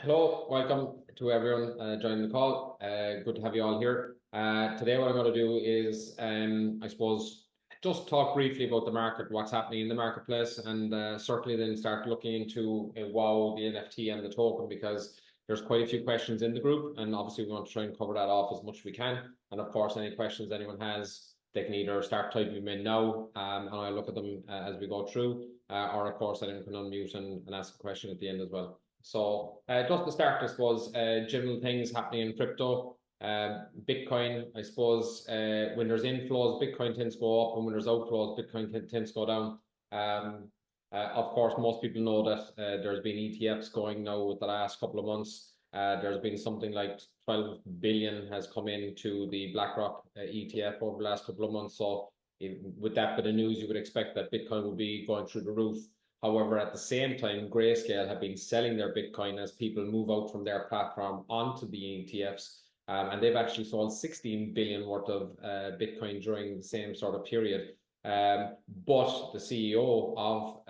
Hello, welcome to everyone joining the call. Good to have you all here. Today, what I'm going to do is, I suppose, just talk briefly about the market, what's happening in the marketplace, and certainly then start looking into WOW, the NFT, and the token, because there's quite a few questions in the group, and obviously we want to try and cover that off as much as we can. And of course, any questions anyone has, they can either start typing them in now, and I'll look at them as we go through, or of course, anyone can unmute and ask a question at the end as well. So just to start, I suppose, general things happening in crypto. Bitcoin, I suppose, when there's inflows, Bitcoin tends to go up, and when there's outflows, Bitcoin tends to go down. Of course, most people know that there's been ETFs going now with the last couple of months. There's been something like 12 billion has come into the BlackRock ETF over the last couple of months. So with that bit of news, you would expect that Bitcoin will be going through the roof. However, at the same time, Grayscale have been selling their Bitcoin as people move out from their platform onto the ETFs. And they've actually sold 16 billion worth of Bitcoin during the same sort of period. But the CEO of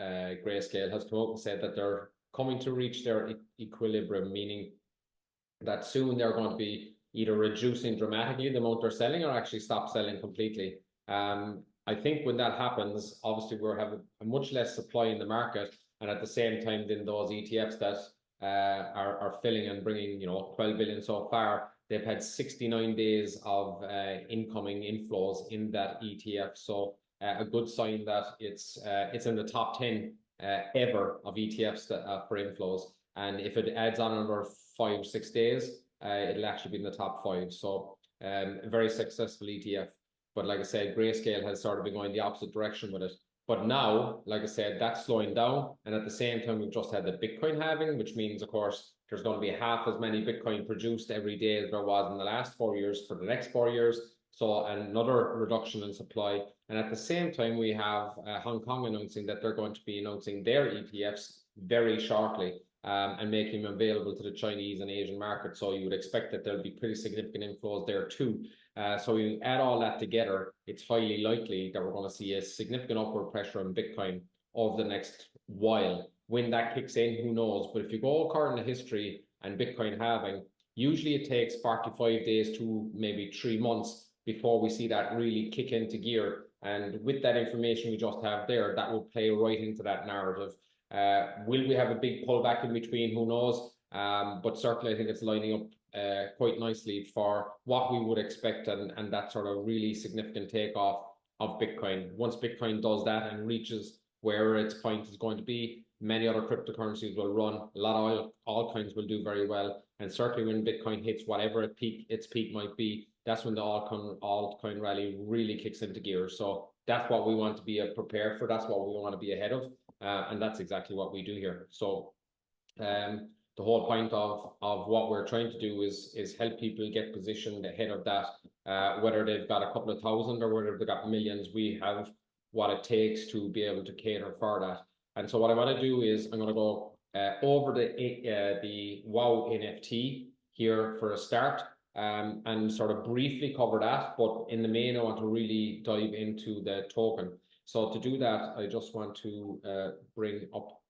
Grayscale has come out and said that they're coming to reach their equilibrium, meaning that soon they're going to be either reducing dramatically the amount they're selling or actually stop selling completely. I think when that happens, obviously we're having a much less supply in the market, and at the same time, then those ETFs that are filling and bringing 12 billion so far, they've had 69 days of incoming inflows in that ETF. So a good sign that it's in the top 10 ever of ETFs that for inflows. And if it adds on another 5 or 6 days, it'll actually be in the top 5. So a very successful ETF. But like I said, Grayscale has sort of been going the opposite direction with it. But now, like I said, that's slowing down. And at the same time, we've just had the Bitcoin halving, which means, of course, there's going to be half as many Bitcoin produced every day as there was in the last 4 years for the next 4 years. So another reduction in supply. And at the same time, we have Hong Kong announcing that they're going to be announcing their ETFs very shortly. And making them available to the Chinese and Asian market. So you would expect that there'll be pretty significant inflows there too. So you add all that together, it's highly likely that we're going to see a significant upward pressure on Bitcoin over the next while. When that kicks in, who knows? But if you go according to history and Bitcoin halving, usually it takes 45 days to maybe 3 months before we see that really kick into gear. And with that information we just have there, that will play right into that narrative. Will we have a big pullback in between? Who knows? But certainly I think it's lining up quite nicely for what we would expect and that sort of really significant takeoff of Bitcoin. Once Bitcoin does that and reaches where its point is going to be, many other cryptocurrencies will run. A lot of altcoins will do very well. And certainly when Bitcoin hits whatever its peak might be, that's when the altcoin rally really kicks into gear. So that's what we want to be prepared for. That's what we want to be ahead of. And that's exactly what we do here. So the whole point of what we're trying to do is help people get positioned ahead of that, whether they've got a couple of thousand or whether they've got millions. We have what it takes to be able to cater for that. And so what I want to do is I'm going to go over the WOW NFT here for a start, and sort of briefly cover that. But in the main, I want to really dive into the token. So to do that, I just want to bring up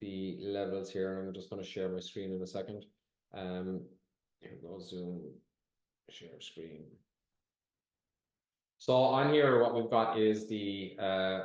the levels here, and I'm just going to share my screen in a second. Here goes Zoom, share screen. So on here, what we've got is the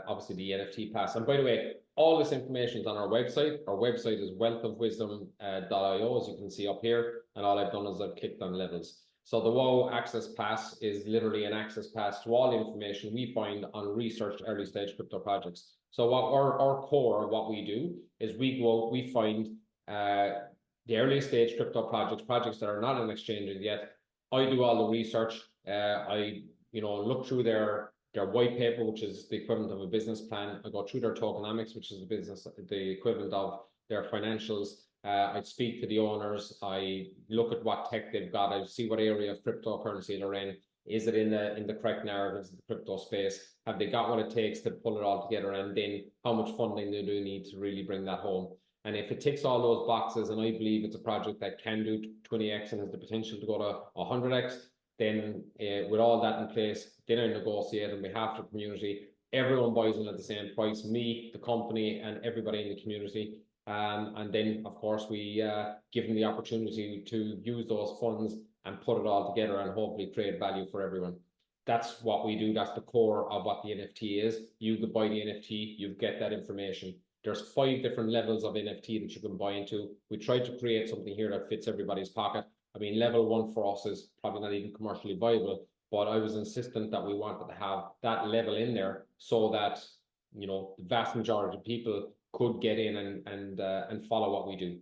obviously the NFT pass. And by the way, all this information is on our website. Our website is wealthofwisdom.io, as you can see up here. And all I've done is I've clicked on levels. So the WOW Access Pass is literally an access pass to all the information we find on research early stage crypto projects. So what our core, what we do is we go out, we find the early stage crypto projects that are not on exchanges yet. I do all the research. I look through their white paper, which is the equivalent of a business plan. I go through their tokenomics, which is the equivalent of their financials. I speak to the owners. I look at what tech they've got. I see what area of cryptocurrency they're in. Is it in the correct narratives of the crypto space? Have they got what it takes to pull it all together? And then how much funding they do need to really bring that home? And if it ticks all those boxes, and I believe it's a project that can do 20x and has the potential to go to 100x, then with all that in place, then I negotiate on behalf of the community. Everyone buys in at the same price, me, the company, and everybody in the community. And then, of course, we give them the opportunity to use those funds and put it all together and hopefully create value for everyone. That's what we do. That's the core of what the NFT is. You could buy the NFT, you get that information. There's 5 different levels of NFT that you can buy into. We tried to create something here that fits everybody's pocket. I mean, level 1 for us is probably not even commercially viable, but I was insistent that we wanted to have that level in there so that, you know, the vast majority of people could get in and follow what we do.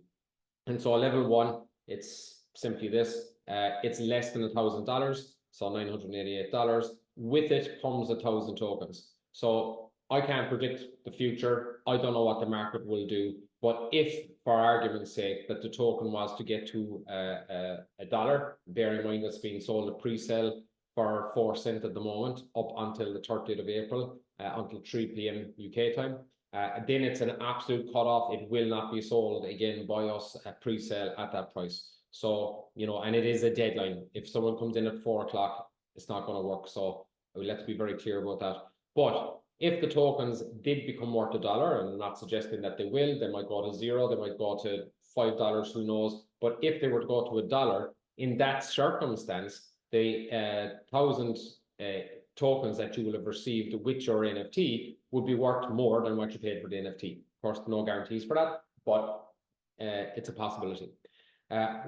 And so level 1, it's simply this. It's less than $1,000, so $988. With it comes 1,000 tokens. So I can't predict the future. I don't know what the market will do. But if, for argument's sake, that the token was to get to $1, bear in mind that's being sold at pre-sale for 4 cents at the moment, up until the 30th of April, until 3 p.m. UK time. Then it's an absolute cutoff. It will not be sold again by us at pre-sale at that price. So, you know, and it is a deadline. If someone comes in at 4 o'clock, it's not going to work. So let's be very clear about that. But if the tokens did become worth $1, and I'm not suggesting that they will, they might go to 0, they might go to $5, who knows. But if they were to go to $1, in that circumstance, the 1,000 tokens that you will have received with your NFT would be worth more than what you paid for the NFT. Of course, no guarantees for that, but it's a possibility.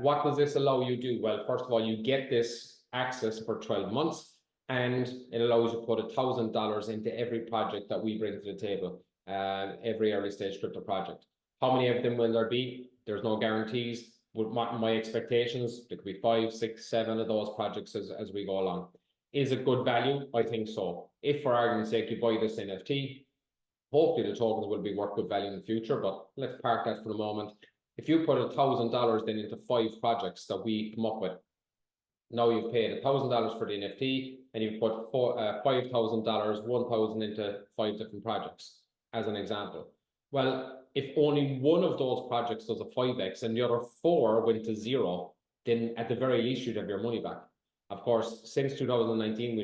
What does this allow you to do? Well, first of all, you get this access for 12 months, and it allows you to put $1,000 into every project that we bring to the table, every early stage crypto project. How many of them will there be? There's no guarantees. With my expectations, there could be 5, 6, 7 of those projects as we go along. Is it good value? I think so. If, for argument's sake, you buy this NFT, hopefully the tokens will be worth good value in the future, but let's park that for the moment. If you put $1,000 then into 5 projects that we come up with, now you've paid $1,000 for the NFT, and you've put $5,000, 1,000 into 5 different projects, as an example. Well, if only one of those projects does a 5x and the other 4 went to 0, then at the very least you'd have your money back. Of course, since 2019,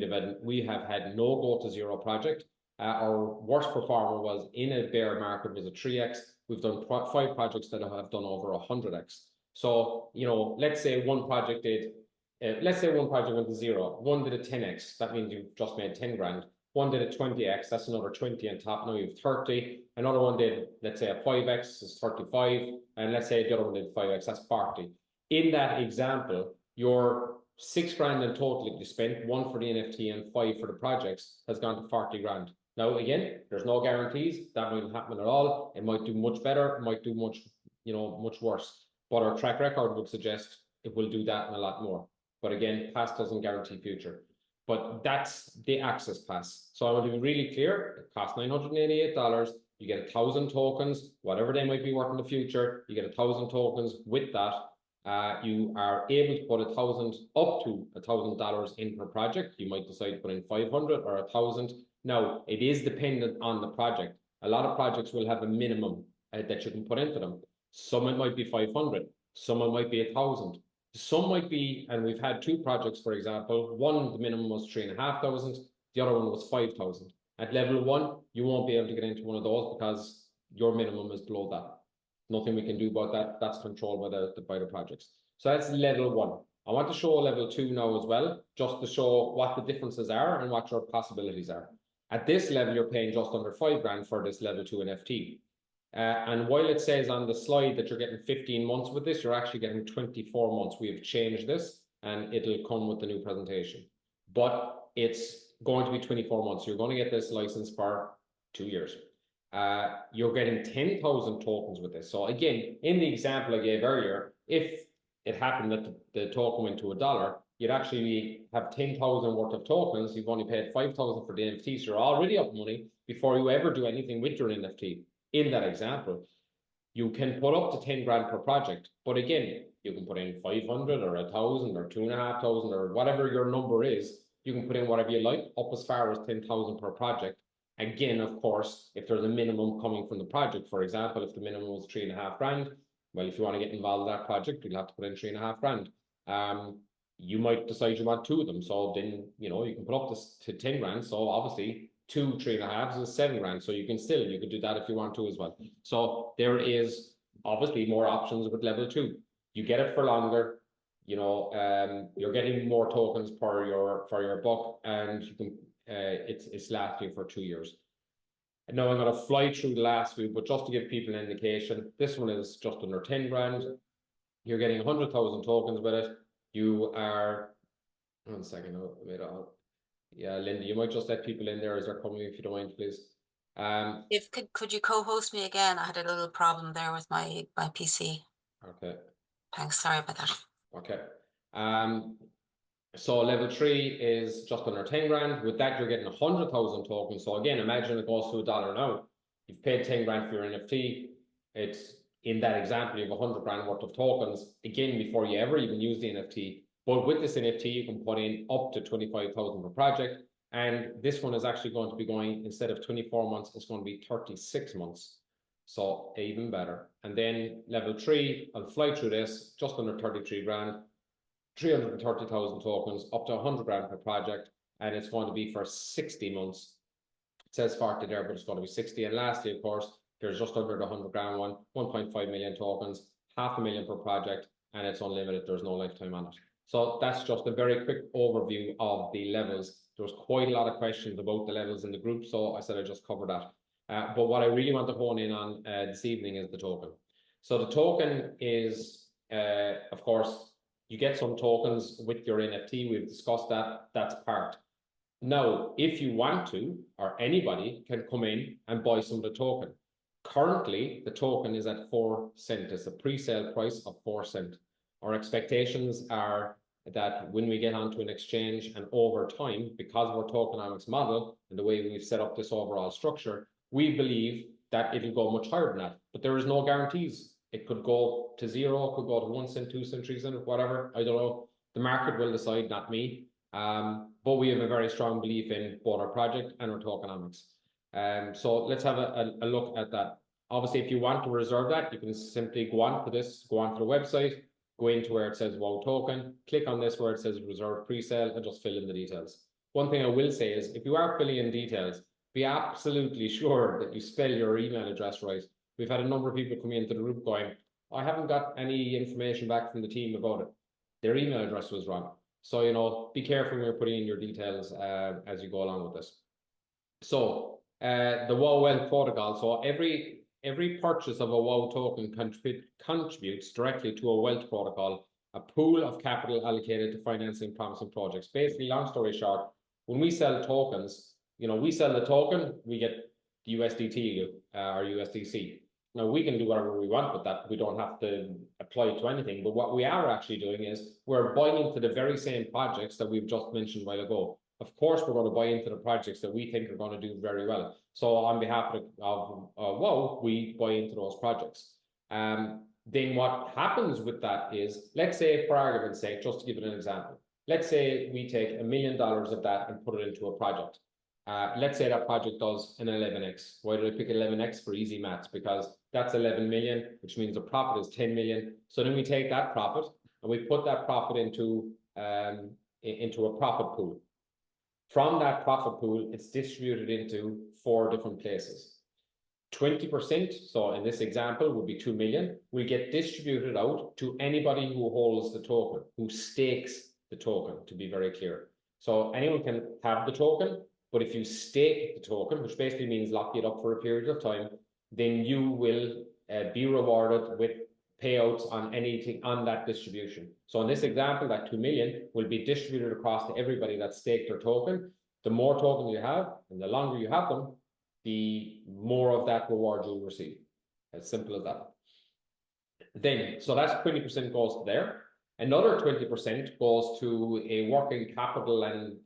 we have had no go to 0 project. Our worst performer was in a bear market was a 3x. We've done 5 projects that have done over 100x. So, you know, let's say one project went to 0. One did a 10x. That means you've just made 10 grand. One did a 20x. That's another 20 on top. Now you have 30. Another one did, let's say, a 5x is 35. And let's say the other one did 5x. That's 40. In that example, your 6 grand in total that you spent, 1 for the NFT and 5 for the projects, has gone to 40 grand. Now, again, there's no guarantees. That might happen at all. It might do much better. It might do much worse. But our track record would suggest it will do that and a lot more. But again, past doesn't guarantee future. But that's the access pass. So I want to be really clear. It costs $988. You get 1,000 tokens, whatever they might be worth in the future. You get 1,000 tokens with that. You are able to put up to $1,000 in per project. You might decide to put in 500 or 1,000. Now, it is dependent on the project. A lot of projects will have a minimum that you can put into them. Some it might be 500. Some it might be 1,000. Some might be, and we've had 2 projects, for example. One, the minimum was 3,500. The other one was 5,000. At level 1, you won't be able to get into one of those because your minimum is below that. Nothing we can do about that. That's controlled by the projects. So that's level 1. I want to show level 2 now as well, just to show what the differences are and what your possibilities are. At this level, you're paying just under 5 grand for this level 2 NFT. And while it says on the slide that you're getting 15 months with this, you're actually getting 24 months. We have changed this and it'll come with the new presentation. But it's going to be 24 months. You're going to get this license for 2 years. You're getting 10,000 tokens with this. So again, in the example I gave earlier, if it happened that the token went to $1, you'd actually have 10,000 worth of tokens. You've only paid 5,000 for the NFT, so you're already up money before you ever do anything with your NFT. In that example, you can put up to 10 grand per project, but again, you can put in 500 or 1,000 or 2,500 or whatever your number is. You can put in whatever you like, up as far as 10,000 per project. Again, of course, if there's a minimum coming from the project, for example, if the minimum was 3.5 grand, well, if you want to get involved in that project, you'll have to put in 3.5 grand. You might decide you want 2 of them, so then you can put up this to 10 grand. So obviously 2 3.5s is 7 grand. So you can do that if you want to as well. So there is obviously more options with level 2. You get it for longer, you know, you're getting more tokens for your buck, and you can it's lasting for 2 years. And now I'm going to fly through the last few, but just to give people an indication, this one is just under 10 grand. You're getting 100,000 tokens with it. You are, 1 second, yeah, Linda, you might just let people in there as they're coming, if you don't mind, please. If could you co-host me again? I had a little problem there with my PC. Okay. Thanks. Sorry about that. Okay. So level 3 is just under 10 grand. With that, you're getting 100,000 tokens. So again, imagine it goes to $1 now. You've paid 10 grand for your NFT. It's in that example, you have 100 grand worth of tokens. Again, before you ever even use the NFT. But with this NFT, you can put in up to 25,000 per project. And this one is actually going to be going, instead of 24 months, it's going to be 36 months. So even better. And then level 3, I'll fly through this, just under 33 grand. 330,000 tokens, up to 100 grand per project, and it's going to be for 60 months. It says 40 there, but it's going to be 60. And lastly, of course, there's just under the 100 grand one, 1.5 million tokens, 500,000 per project, and it's unlimited. There's no lifetime on it. So that's just a very quick overview of the levels. There was quite a lot of questions about the levels in the group, so I said I'd just cover that. But what I really want to hone in on this evening is the token. So the token is, of course, you get some tokens with your NFT. We've discussed that. That's part. Now, if you want to, or anybody can come in and buy some of the token. Currently, the token is at 4 cents. It's a pre-sale price of 4 cents. Our expectations are that when we get onto an exchange and over time, because of our tokenomics model and the way we've set up this overall structure, we believe that it'll go much higher than that. But there is no guarantees. It could go to 0, it could go to 1 cent, 2 cents, 3 cents, whatever. I don't know. The market will decide, not me. But we have a very strong belief in both our project and our tokenomics. So let's have a look at that. Obviously, if you want to reserve that, you can simply go on to the website, go into where it says WOW token, click on this where it says reserve pre-sale, and just fill in the details. One thing I will say is, if you are filling in details, be absolutely sure that you spell your email address right. We've had a number of people come into the group going, I haven't got any information back from the team about it. Their email address was wrong. So, you know, be careful when you're putting in your details as you go along with this. So the WOW Wealth protocol. So every purchase of a WOW token contributes directly to a wealth protocol, a pool of capital allocated to financing promising projects. Basically, long story short, when we sell tokens, you know, we sell the token, we get USDT or USDC. Now, we can do whatever we want with that. We don't have to apply it to anything. But what we are actually doing is we're buying into the very same projects that we've just mentioned a while ago. Of course, we're going to buy into the projects that we think are going to do very well. So on behalf of WOW, we buy into those projects. Then what happens with that is, let's say, for argument's sake, just to give it an example, let's say we take $1 million of that and put it into a project. Let's say that project does an 11x. Why did I pick 11x? For easy maths, because that's 11 million, which means the profit is 10 million. So then we take that profit and we put that profit into a profit pool. From that profit pool, it's distributed into 4 different places. 20%, so in this example, would be 2 million, will get distributed out to anybody who holds the token, who stakes the token, to be very clear. So anyone can have the token, but if you stake the token, which basically means lock it up for a period of time, then you will be rewarded with payouts on anything on that distribution. So in this example, that 2 million will be distributed across to everybody that staked their token. The more tokens you have, and the longer you have them, the more of that reward you'll receive. As simple as that. Then, so that's 20% goes there. Another 20% goes to a working capital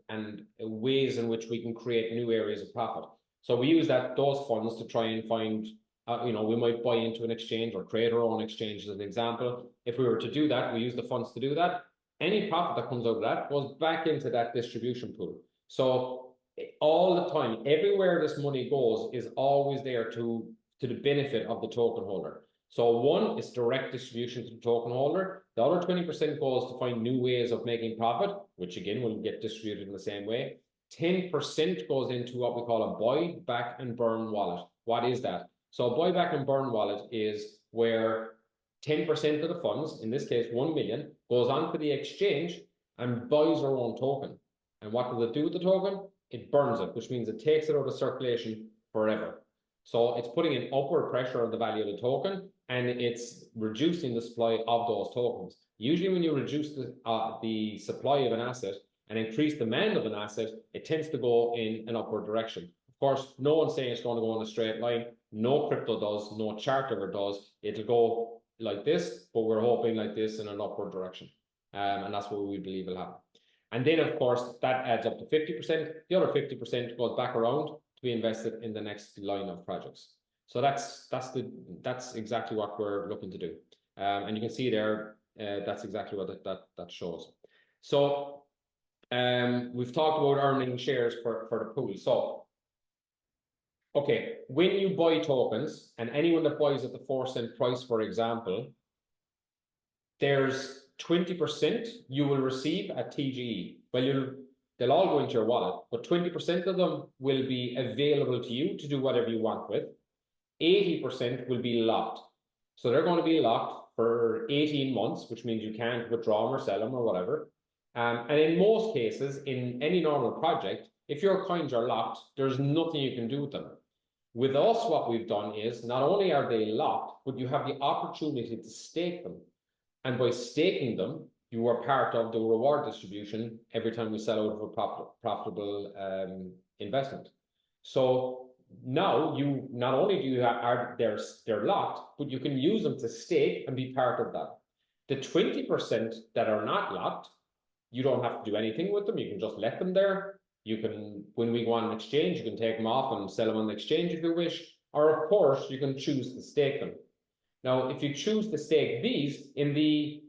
and ways in which we can create new areas of profit. So we use those funds to try and find, you know, we might buy into an exchange or create our own exchange as an example. If we were to do that, we use the funds to do that. Any profit that comes out of that goes back into that distribution pool. So all the time, everywhere this money goes is always there to the benefit of the token holder. So one is direct distribution to the token holder. The other 20% goes to find new ways of making profit, which again will get distributed in the same way. 10% goes into what we call a buy, back, and burn wallet. What is that? So a buy, back, and burn wallet is where 10% of the funds, in this case 1 million, goes on to the exchange and buys our own token. And what does it do with the token? It burns it, which means it takes it out of circulation forever. So it's putting an upward pressure on the value of the token, and it's reducing the supply of those tokens. Usually when you reduce the supply of an asset and increase demand of an asset, it tends to go in an upward direction. Of course, no one's saying it's going to go in a straight line. No crypto does, no chart ever does. It'll go like this, but we're hoping like this in an upward direction. And that's what we believe will happen. And then, of course, that adds up to 50%. The other 50% goes back around to be invested in the next line of projects. So that's exactly what we're looking to do. And you can see there, that's exactly what that shows. So we've talked about earning shares for the pool. So, okay, when you buy tokens, and anyone that buys at the 4-cent price, for example, there's 20% you will receive at TGE. Well, they'll all go into your wallet, but 20% of them will be available to you to do whatever you want with. 80% will be locked. So they're going to be locked for 18 months, which means you can't withdraw them or sell them or whatever. And in most cases, in any normal project, if your coins are locked, there's nothing you can do with them. With us, what we've done is not only are they locked, but you have the opportunity to stake them. And by staking them, you are part of the reward distribution every time we sell out of a profitable investment. So now you not only do you have they're locked, but you can use them to stake and be part of that. The 20% that are not locked, you don't have to do anything with them. You can just let them there. You can, when we go on an exchange, you can take them off and sell them on the exchange if you wish. Or of course, you can choose to stake them. Now, if you choose to stake these in the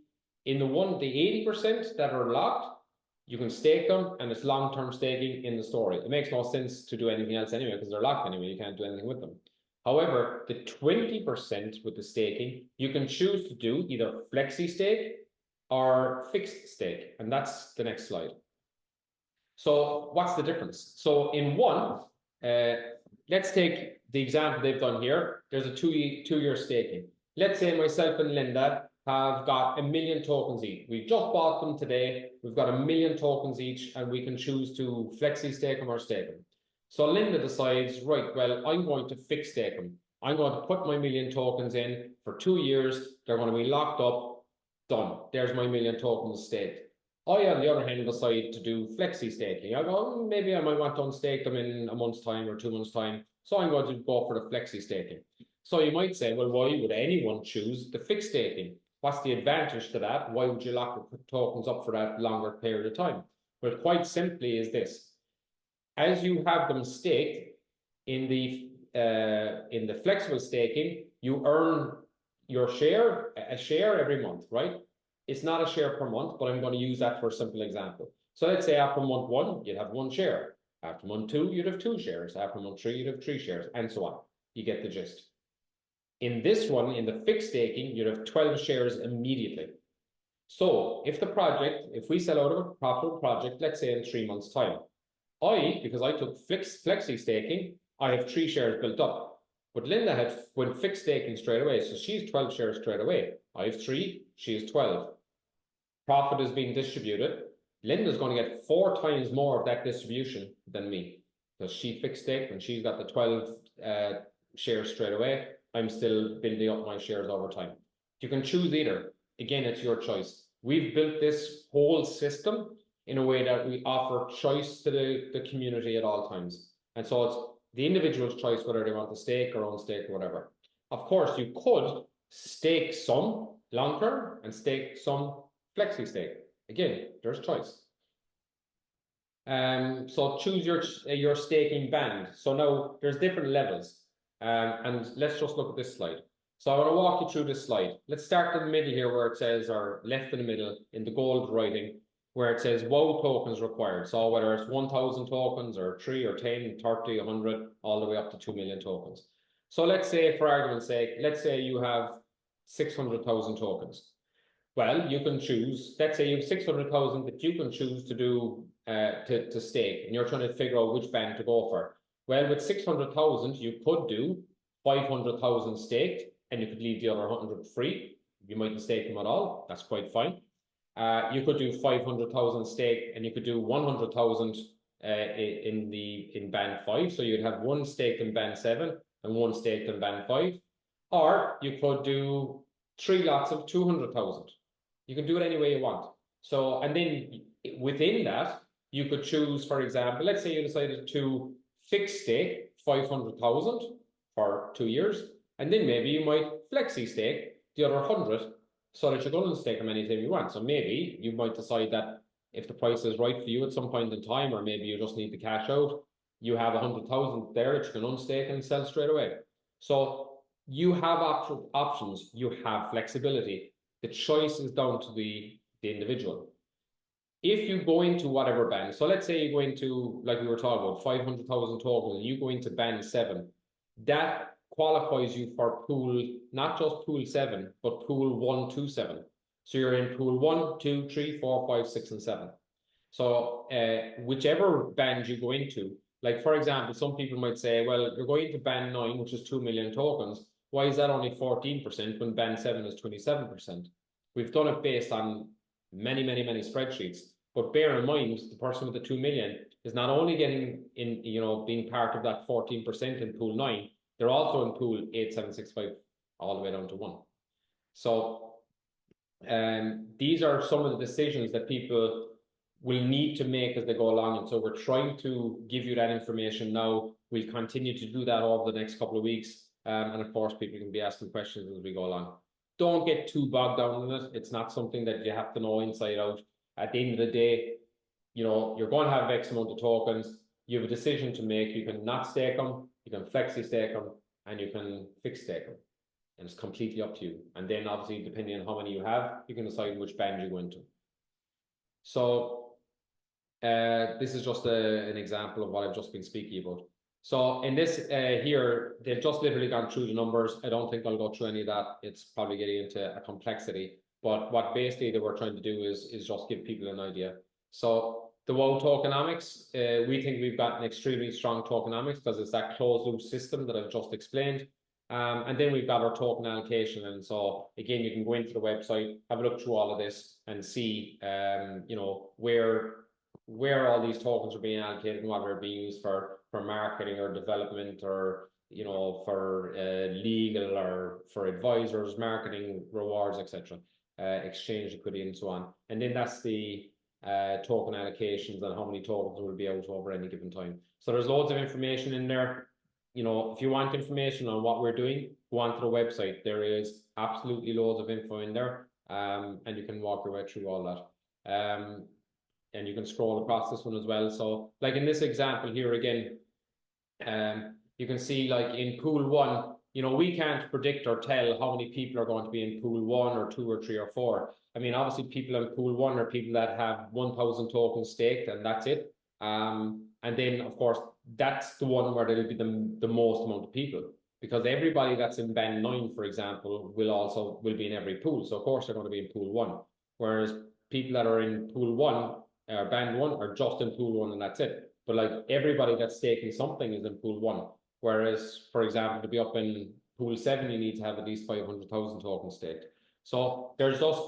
80% that are locked, you can stake them, and it's long-term staking in the story. It makes no sense to do anything else anyway, because they're locked anyway. You can't do anything with them. However, the 20% with the staking, you can choose to do either flexi stake or fixed stake, and that's the next slide. So what's the difference? So in one, let's take the example they've done here. There's a two-year staking. Let's say myself and Linda have got 1 million tokens each. We've just bought them today. We've got 1 million tokens each, and we can choose to flexi stake them or stake them. So Linda decides, right, well, I'm going to fix stake them. I'm going to put my 1 million tokens in for 2 years. They're going to be locked up. Done. There's my 1 million tokens staked. I, on the other hand, decide to do flexi staking. I go, maybe I might want to unstake them in a month's time or 2 months' time. So I'm going to go for the flexi staking. So you might say, well, why would anyone choose the fixed staking? What's the advantage to that? Why would you lock the tokens up for that longer period of time? Well, quite simply is this. As you have them staked in the flexible staking, you earn your share, a share every month, right? It's not a share per month, but I'm going to use that for a simple example. So let's say after month 1, you'd have 1 share. After month 2, you'd have 2 shares. After month 3, you'd have 3 shares, and so on. You get the gist. In this one, in the fixed staking, you'd have 12 shares immediately. So if we sell out of a profitable project, let's say in 3 months' time, because I took flexi staking, I have 3 shares built up. But Linda went fixed staking straight away, so she's 12 shares straight away. I have 3, she has 12. Profit is being distributed. Linda's going to get 4 times more of that distribution than me, because she fixed stake and she's got the 12 shares straight away. I'm still building up my shares over time. You can choose either. Again, it's your choice. We've built this whole system in a way that we offer choice to the community at all times. And so it's the individual's choice whether they want to stake or unstake or whatever. Of course, you could stake some long-term and stake some flexi stake. Again, there's choice. So choose your staking band. So now there's different levels. And let's just look at this slide. So I want to walk you through this slide. Let's start in the middle here where it says, or left in the middle in the gold writing, where it says WOW tokens required. So whether it's 1,000 tokens or 3 or 10, 30, 100, all the way up to 2 million tokens. So let's say, for argument's sake, let's say you have 600,000 tokens. Well, you can choose, let's say you have 600,000 that you can choose to do, to stake, and you're trying to figure out which band to go for. Well, with 600,000, you could do 500,000 staked, and you could leave the other 100 free. You mightn't stake them at all. That's quite fine. You could do 500,000 stake, and you could do 100,000 in band 5. So you'd have one staked in band 7 and one staked in band 5. Or you could do 3 lots of 200,000. You can do it any way you want. So, and then within that, you could choose, for example, let's say you decided to fix stake 500,000 for 2 years, and then maybe you might flexi stake the other 100 so that you don't stake them anytime you want. So maybe you might decide that if the price is right for you at some point in time, or maybe you just need to cash out, you have 100,000 there that you can unstake and sell straight away. So you have options, you have flexibility. The choice is down to the individual. If you go into whatever band, so let's say you go into, like we were talking about, 500,000 tokens, and you go into band 7, that qualifies you for pool, not just pool 7, but pool 1 to 7. So you're in pool 1, 2, 3, 4, 5, 6, and 7. So whichever band you go into, like for example, some people might say, well, you're going into band 9, which is 2 million tokens. Why is that only 14% when band 7 is 27%? We've done it based on many spreadsheets. But bear in mind, the person with the 2 million is not only getting in, being part of that 14% in pool 9, they're also in pool 8, 7, 6, 5, all the way down to 1. So these are some of the decisions that people will need to make as they go along. And so we're trying to give you that information now. We'll continue to do that over the next couple of weeks. And of course, people can be asking questions as we go along. Don't get too bogged down in it. It's not something that you have to know inside out. At the end of the day, you're going to have X amount of tokens. You have a decision to make. You can not stake them, you can flexi stake them, and you can fix stake them. And it's completely up to you. And then obviously, depending on how many you have, you can decide which band you go into. So this is just an example of what I've just been speaking about. So in this here, they've just literally gone through the numbers. I don't think I'll go through any of that. It's probably getting into a complexity. But what basically they were trying to do is just give people an idea. So the WOW tokenomics, we think we've got an extremely strong tokenomics because it's that closed loop system that I've just explained. And then we've got our token allocation. And so again, you can go into the website, have a look through all of this and see, where all these tokens are being allocated and what they're being used for marketing or development or, for legal or for advisors, marketing, rewards, etc. Exchange liquidity and so on. And then that's the token allocations and how many tokens will be out over any given time. So there's loads of information in there. If you want information on what we're doing, go onto the website. There is absolutely loads of info in there, and you can walk your way through all that. And you can scroll across this one as well. So like in this example here again, you can see like in pool 1, we can't predict or tell how many people are going to be in pool 1 or 2 or 3 or 4. I mean, obviously people in pool 1 are people that have 1,000 tokens staked and that's it. And then of course, that's the one where there'll be the most amount of people, because everybody that's in band 9, for example, will be in every pool. So of course they're going to be in pool 1. Whereas people that are in pool 1, band 1 are just in pool 1 and that's it. But like everybody that's staking something is in pool 1. Whereas, for example, to be up in pool 7, you need to have at least 500,000 tokens staked. So there's just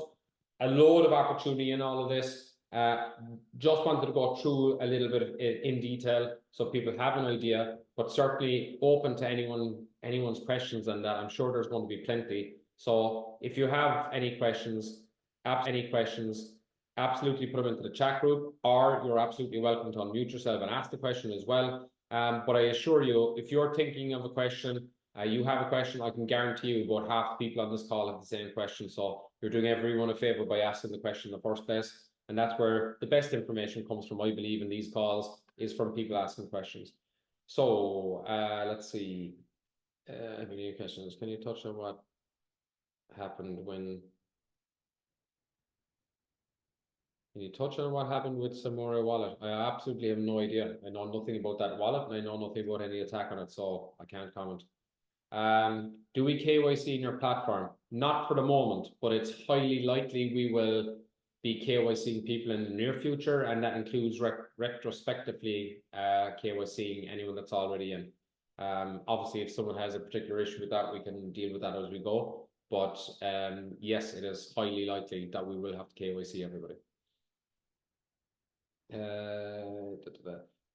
a load of opportunity in all of this. Just wanted to go through a little bit in detail so people have an idea, but certainly open to anyone's questions on that. I'm sure there's going to be plenty. So if you have any questions, absolutely put them into the chat group, or you're absolutely welcome to unmute yourself and ask the question as well. But I assure you, if you're thinking of a question, you have a question, I can guarantee you about half the people on this call have the same question. So you're doing everyone a favor by asking the question in the first place. And that's where the best information comes from, I believe, in these calls, is from people asking questions. So let's see. I have any questions. Can you touch on what happened when... Can you touch on what happened with Samora wallet? I absolutely have no idea. I know nothing about that wallet, and I know nothing about any attack on it, so I can't comment. Do we KYC in your platform? Not for the moment, but it's highly likely we will be KYCing people in the near future, and that includes retrospectively KYCing anyone that's already in. Obviously, if someone has a particular issue with that, we can deal with that as we go. But yes, it is highly likely that we will have to KYC everybody.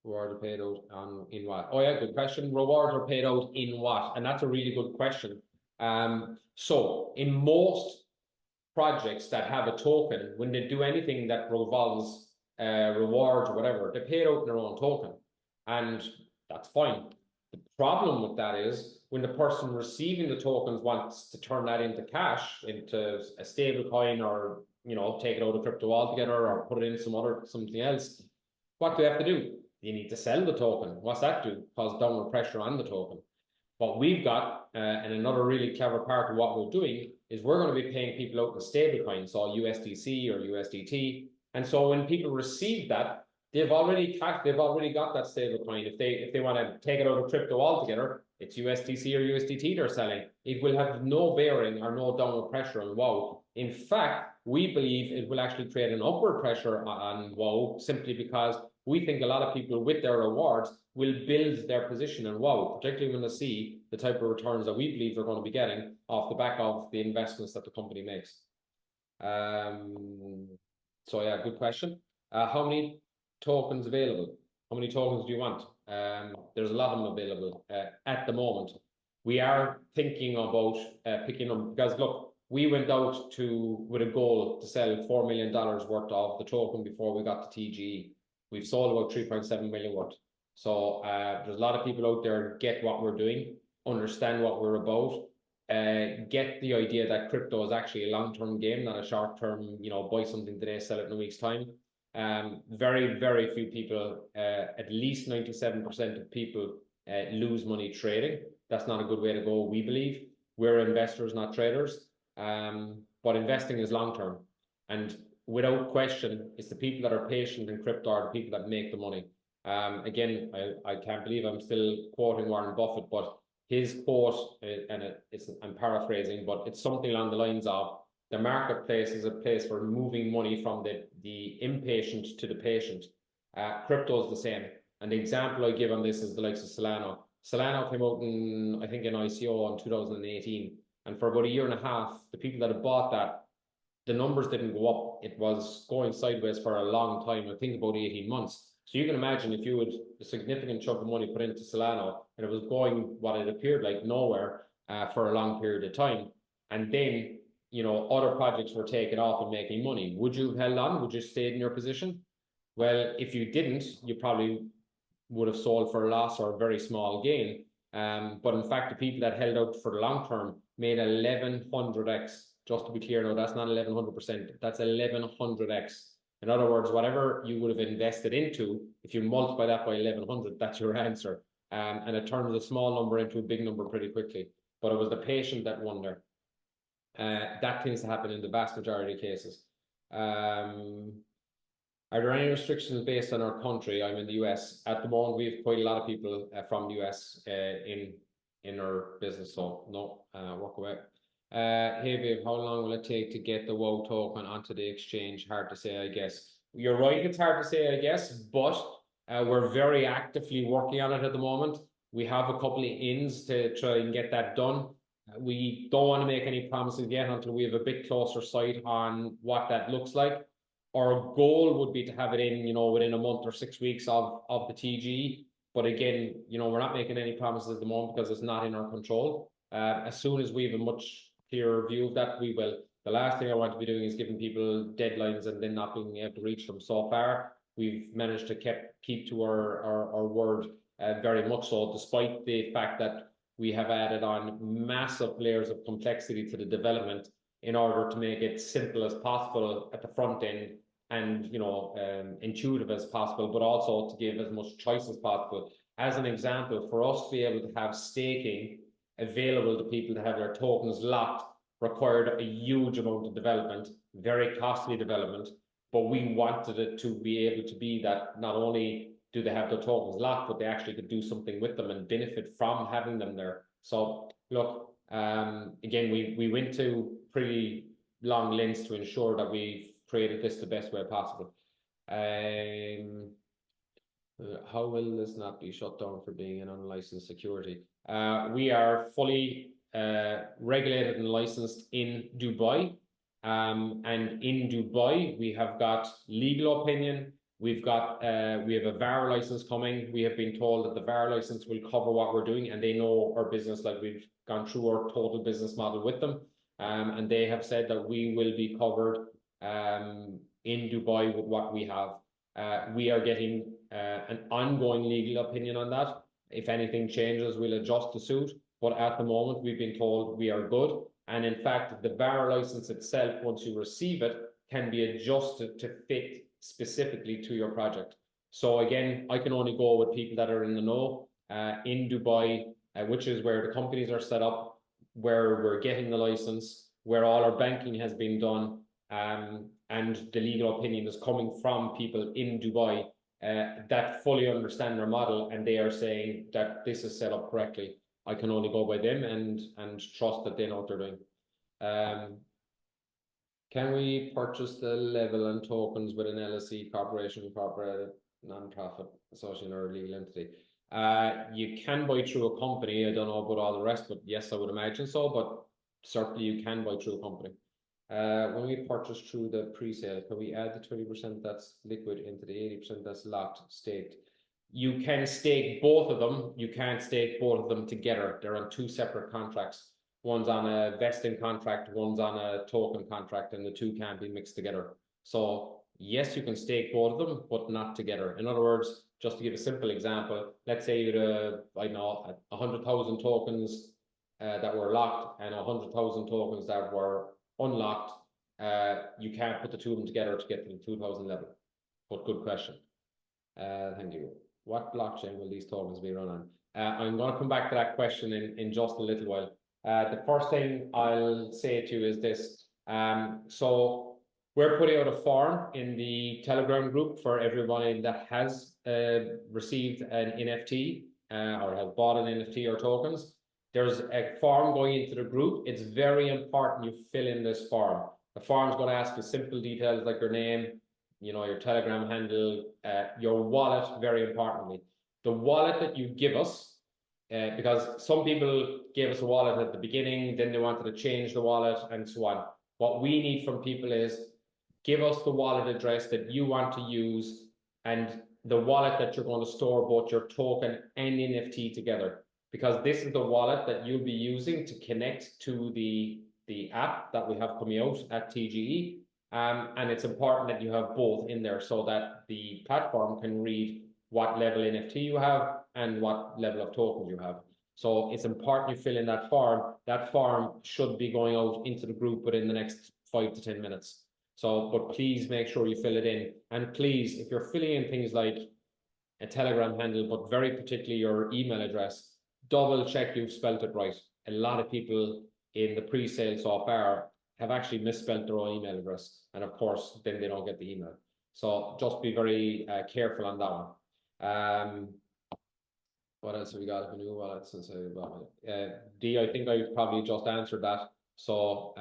Rewards are paid out in what? Oh yeah, good question. Rewards are paid out in what? And that's a really good question. So in most projects that have a token, when they do anything that revolves rewards or whatever, they pay it out in their own token, and that's fine. The problem with that is when the person receiving the tokens wants to turn that into cash, into a stable coin, or take it out of crypto altogether, or put it in something else. What do they have to do? You need to sell the token. What's that do? Cause downward pressure on the token. What we've got, and another really clever part of what we're doing, is we're going to be paying people out in stable coins, so USDC or USDT. And so when people receive that, they've already got that stable coin. If they want to take it out of crypto altogether, it's USDC or USDT they're selling. It will have no bearing or no downward pressure on WOW. In fact, we believe it will actually create an upward pressure on WOW, simply because we think a lot of people with their rewards will build their position in WOW, particularly when they see the type of returns that we believe they're going to be getting off the back of the investments that the company makes. So yeah, good question. How many tokens available? How many tokens do you want? There's a lot of them available at the moment. We are thinking about picking them, because look, we went out with a goal to sell $4 million worth of the token before we got to TGE. We've sold about 3.7 million worth. So there's a lot of people out there get what we're doing, understand what we're about, get the idea that crypto is actually a long-term game, not a short-term, buy something today, sell it in a week's time. Very, very few people, at least 97% of people lose money trading. That's not a good way to go, we believe. We're investors, not traders. But investing is long-term. And without question, it's the people that are patient in crypto are the people that make the money. Again, I can't believe I'm still quoting Warren Buffett, but his quote, and I'm paraphrasing, but it's something along the lines of, the marketplace is a place for moving money from the impatient to the patient. Crypto is the same. And the example I give on this is the likes of Solana. Solana came out in, I think, an ICO in 2018. And for about a year and a half, the people that had bought that, the numbers didn't go up. It was going sideways for a long time, I think about 18 months. So you can imagine if you had a significant chunk of money put into Solana and it was going what it appeared like nowhere for a long period of time, and then other projects were taken off and making money, would you have held on? Would you have stayed in your position? Well, if you didn't, you probably would have sold for a loss or a very small gain. But in fact, the people that held out for the long term made 1100x. Just to be clear now, that's not 1100%, that's 1100x. In other words, whatever you would have invested into, if you multiply that by 1100, that's your answer. And it turns a small number into a big number pretty quickly. But it was the patient that won there. That tends to happen in the vast majority of cases. Are there any restrictions based on our country? I'm in the US. At the moment, we have quite a lot of people from the US in our business, so no, walk away. Hey, Viv, how long will it take to get the WOW token onto the exchange? Hard to say, I guess. You're right, it's hard to say, I guess, but we're very actively working on it at the moment. We have a couple of ins to try and get that done. We don't want to make any promises yet until we have a bit closer sight on what that looks like. Our goal would be to have it in, within a month or 6 weeks of the TGE. But again, we're not making any promises at the moment because it's not in our control. As soon as we have a much clearer view of that, we will. The last thing I want to be doing is giving people deadlines and then not being able to reach them. So far, we've managed to keep to our word very much so, despite the fact that we have added on massive layers of complexity to the development in order to make it simple as possible at the front end and intuitive as possible, but also to give as much choice as possible. As an example, for us to be able to have staking available to people to have their tokens locked required a huge amount of development, very costly development, but we wanted it to be able to be that not only do they have their tokens locked, but they actually could do something with them and benefit from having them there. So look, again, we went to pretty long lengths to ensure that we've created this the best way possible. How will this not be shut down for being an unlicensed security? We are fully regulated and licensed in Dubai. And in Dubai, we have got legal opinion. We have a VAR license coming. We have been told that the VAR license will cover what we're doing, and they know our business, like we've gone through our total business model with them. And they have said that we will be covered in Dubai with what we have. We are getting an ongoing legal opinion on that. If anything changes, we'll adjust the suit. But at the moment, we've been told we are good. And in fact, the VAR license itself, once you receive it, can be adjusted to fit specifically to your project. So again, I can only go with people that are in the know. In Dubai, which is where the companies are set up, where we're getting the license, where all our banking has been done, and the legal opinion is coming from people in Dubai that fully understand their model, and they are saying that this is set up correctly. I can only go by them and trust that they know what they're doing. Can we purchase the level and tokens with an LLC, corporation, incorporated, non-profit, association, or legal entity? You can buy through a company. I don't know about all the rest, but yes, I would imagine so. But certainly you can buy through a company. When we purchase through the pre-sale, can we add the 20% that's liquid into the 80% that's locked, staked? You can stake both of them. You can't stake both of them together. They're on two separate contracts. One's on a vesting contract, one's on a token contract, and the two can't be mixed together. So yes, you can stake both of them, but not together. In other words, just to give a simple example, let's say you had I know 100,000 tokens that were locked and 100,000 tokens that were unlocked. You can't put the two of them together to get to the 2,000 level. But good question. Thank you. What blockchain will these tokens be run on? I'm going to come back to that question in just a little while. The first thing I'll say to you is this. So we're putting out a form in the Telegram group for everybody that has received an NFT or has bought an NFT or tokens. There's a form going into the group. It's very important you fill in this form. The form is going to ask you simple details like your name, your Telegram handle, your wallet, very importantly. The wallet that you give us, because some people gave us a wallet at the beginning, then they wanted to change the wallet and so on. What we need from people is give us the wallet address that you want to use and the wallet that you're going to store both your token and NFT together. Because this is the wallet that you'll be using to connect to the app that we have coming out at TGE. And it's important that you have both in there so that the platform can read what level NFT you have and what level of tokens you have. So it's important you fill in that form. That form should be going out into the group within the next 5 to 10 minutes. So, but please make sure you fill it in. And please, if you're filling in things like a Telegram handle, but very particularly your email address, double check you've spelled it right. A lot of people in the pre-sale so far have actually misspelled their own email address. And of course, then they don't get the email. So just be very careful on that one. What else have we got? A new wallet since I bought it. D, I think I probably just answered that. So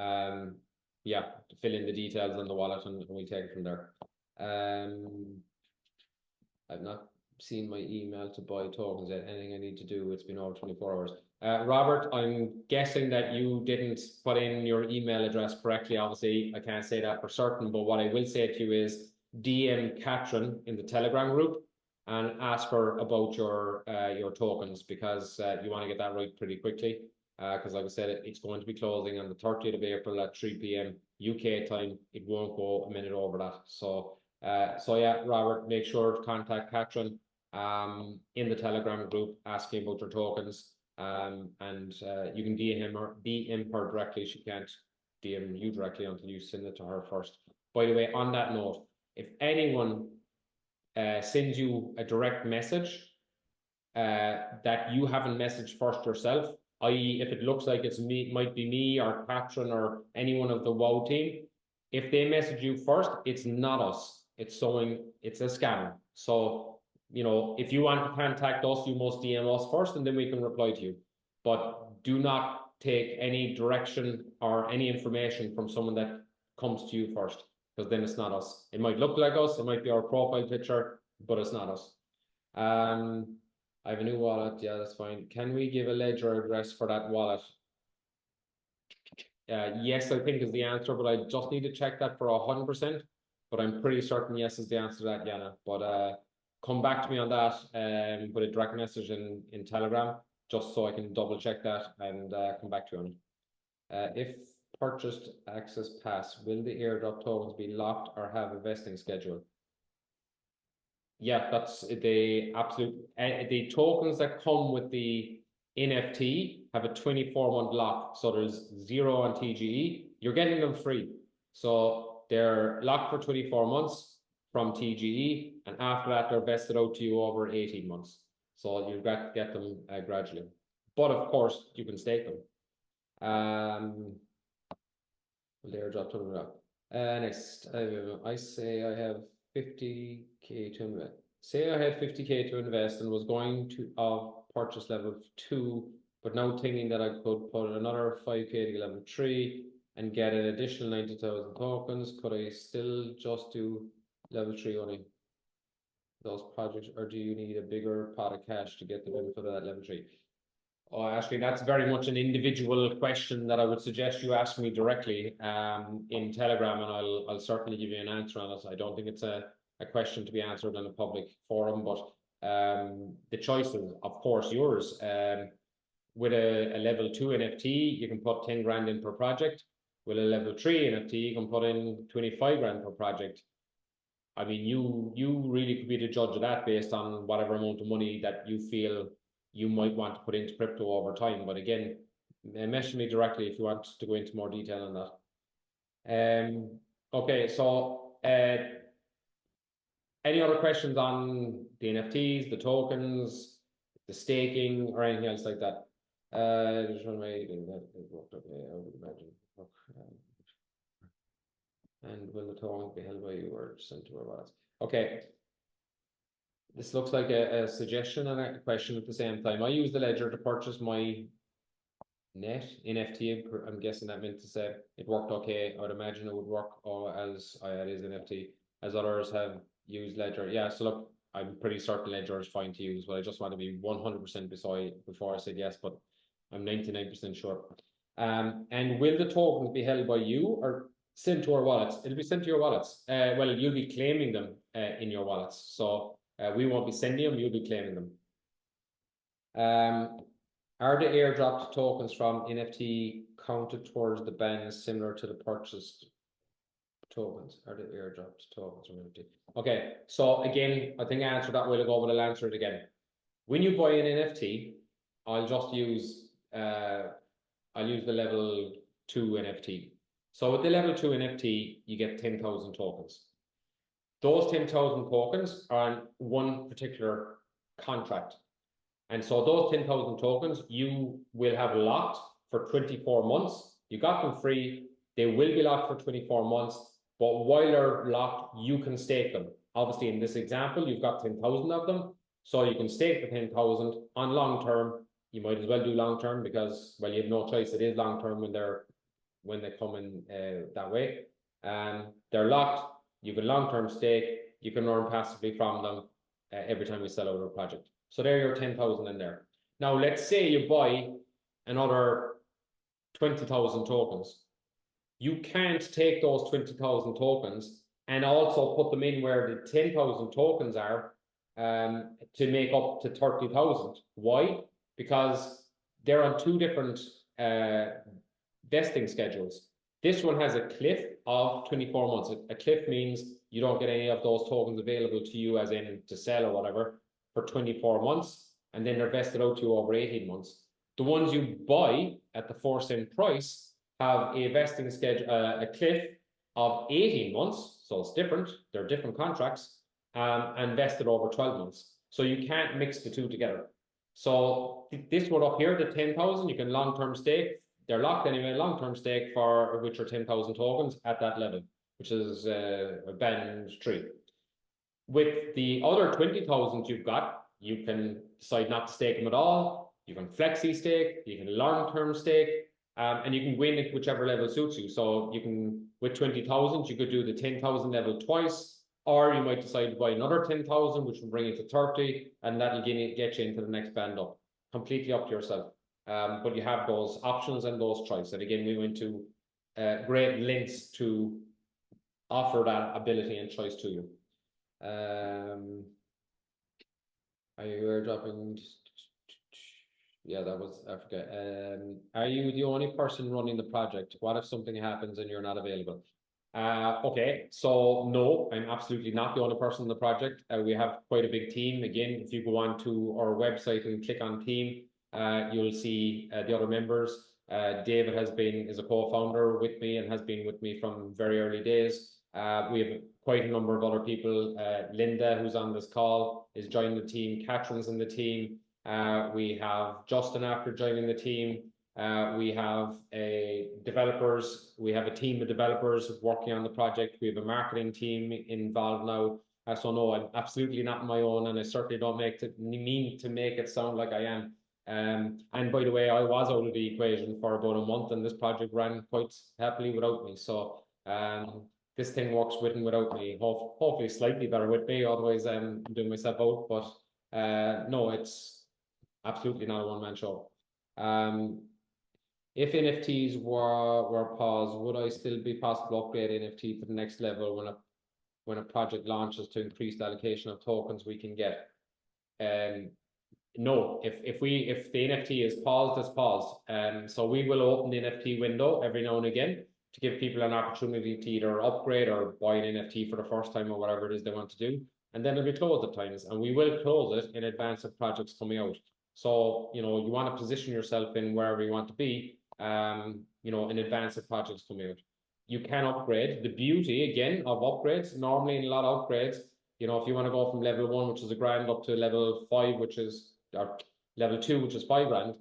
yeah, fill in the details on the wallet and we'll take it from there. I've not seen my email to buy tokens yet. Anything I need to do? It's been over 24 hours. Robert, I'm guessing that you didn't put in your email address correctly. Obviously, I can't say that for certain, but what I will say to you is DM Catherine in the Telegram group and ask her about your tokens because you want to get that right pretty quickly. Because like I said, it's going to be closing on the 30th of April at 3 p.m. UK time. It won't go a minute over that. So yeah, Robert, make sure to contact Catherine in the Telegram group asking about your tokens. And you can DM her directly. She can't DM you directly until you send it to her first. By the way, on that note, if anyone sends you a direct message that you haven't messaged first yourself, i.e. if it looks like it's me, might be me or Catherine or anyone of the WOW team, if they message you first, it's not us. It's a scam. So if you want to contact us, you must DM us first and then we can reply to you. But do not take any direction or any information from someone that comes to you first, because then it's not us. It might look like us, it might be our profile picture, but it's not us. I have a new wallet. Yeah, that's fine. Can we give a ledger address for that wallet? Yes, I think is the answer, but I just need to check that for 100%. But I'm pretty certain yes is the answer to that, Yana. But come back to me on that put a direct message in Telegram just so I can double check that and come back to you on it. If purchased access pass, will the airdrop tokens be locked or have a vesting schedule? Yeah, that's the absolute. The tokens that come with the NFT have a 24-month lock. So there's 0 on TGE. You're getting them free. So they're locked for 24 months from TGE. And after that, they're vested out to you over 18 months. So you've got to get them gradually. But of course, you can stake them. They're dropped on the rock. Next, I say I have 50k to invest. Say I had 50k to invest and was going to purchase level 2, but now thinking that I could put another 5k to level 3 and get an additional 90,000 tokens. Could I still just do level 3 only? Those projects, or do you need a bigger pot of cash to get the benefit of that level 3? Oh, actually, that's very much an individual question that I would suggest you ask me directly in Telegram, and I'll certainly give you an answer on it. I don't think it's a question to be answered in a public forum, but the choice is, of course, yours. With a level 2 NFT, you can put 10 grand in per project. With a level 3 NFT, you can put in 25 grand per project. I mean, you really could be the judge of that based on whatever amount of money that you feel you might want to put into crypto over time. But again, message me directly if you want to go into more detail on that. Okay, so any other questions on the NFTs, the tokens, the staking, or anything else like that? Just one way that it worked okay, I would imagine. And will the tokens be held by you or sent to our wallets? Okay. This looks like a suggestion and a question at the same time. I use the ledger to purchase my net NFT. I'm guessing that meant to say it worked okay. I would imagine it would work as it is NFT, as others have used ledger. Yeah, so look, I'm pretty certain ledger is fine to use, but I just want to be 100% before I said yes, but I'm 99% sure. And will the tokens be held by you or sent to our wallets? It'll be sent to your wallets. Well, you'll be claiming them in your wallets. So we won't be sending them, you'll be claiming them. Are the airdropped tokens from NFT counted towards the bans similar to the purchased tokens? Are the airdropped tokens from NFT? Okay, so again, I think I answered that a while ago, but I'll answer it again. When you buy an NFT, I'll just use I'll use the level 2 NFT. So with the level 2 NFT, you get 10,000 tokens. Those 10,000 tokens are on one particular contract. And so those 10,000 tokens, you will have locked for 24 months. You got them free. They will be locked for 24 months. But while they're locked, you can stake them. Obviously, in this example, you've got 10,000 of them. So you can stake the 10,000 on long term. You might as well do long term because, well, you have no choice. It is long term when they come in that way. They're locked. You can long term stake. You can earn passively from them every time you sell out a project. So there are your 10,000 in there. Now, let's say you buy another 20,000 tokens. You can't take those 20,000 tokens and also put them in where the 10,000 tokens are to make up to 30,000. Why? Because they're on two different vesting schedules. This one has a cliff of 24 months. A cliff means you don't get any of those tokens available to you as in to sell or whatever for 24 months, and then they're vested out to you over 18 months. The ones you buy at the 4-cent price have a vesting schedule, a cliff of 18 months, so it's different. They're different contracts, and vested over 12 months. So you can't mix the two together. So this one up here, the 10,000, you can long-term stake. They're locked anyway, long-term stake for which are 10,000 tokens at that level, which is band 3. With the other 20,000 you've got, you can decide not to stake them at all. You can flexi stake, you can long-term stake, and you can win at whichever level suits you. So you can, with 20,000, you could do the 10,000 level twice, or you might decide to buy another 10,000, which will bring it to 30, and that'll get you into the next band up. Completely up to yourself. But you have those options and those choices. And again, we went to great lengths to offer that ability and choice to you. Are you airdropping? Yeah, that was Africa. Are you the only person running the project? What if something happens and you're not available? Okay, so no, I'm absolutely not the only person in the project. We have quite a big team. Again, if you go on to our website and click on team, you'll see the other members. David is a co-founder with me and has been with me from very early days. We have quite a number of other people. Linda, who's on this call, is joining the team. Catherine's in the team. We have Justin after joining the team. We have developers. We have a team of developers working on the project. We have a marketing team involved now. So no, I'm absolutely not on my own, and I certainly don't mean to make it sound like I am. And by the way, I was out of the equation for about a month, and this project ran quite happily without me. So this thing works with and without me. Hopefully slightly better with me, otherwise I'm doing myself out. But no, it's absolutely not a one-man show. If NFTs were paused, would I still be possible to upgrade NFT to the next level when a project launches to increase the allocation of tokens we can get? No, if the NFT is paused, it's paused. So we will open the NFT window every now and again to give people an opportunity to either upgrade or buy an NFT for the first time or whatever it is they want to do. And then it'll be closed at times, and we will close it in advance of projects coming out. So, you want to position yourself in wherever you want to be, in advance of projects coming out. You can upgrade. The beauty, again, of upgrades, normally in a lot of upgrades, if you want to go from level 1, which is $1,000, up to level 5, or level 2, which is $5,000,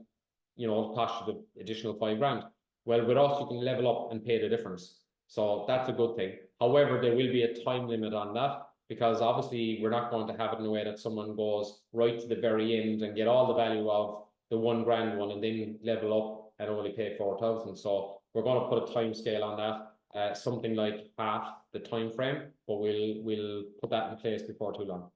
it costs you the additional $5,000. Well, with us, you can level up and pay the difference. So that's a good thing. However, there will be a time limit on that, because obviously we're not going to have it in a way that someone goes right to the very end and get all the value of the $1,000 one and then level up and only pay 4,000. So we're going to put a time scale on that, something like half the time frame, but we'll put that in place before too long.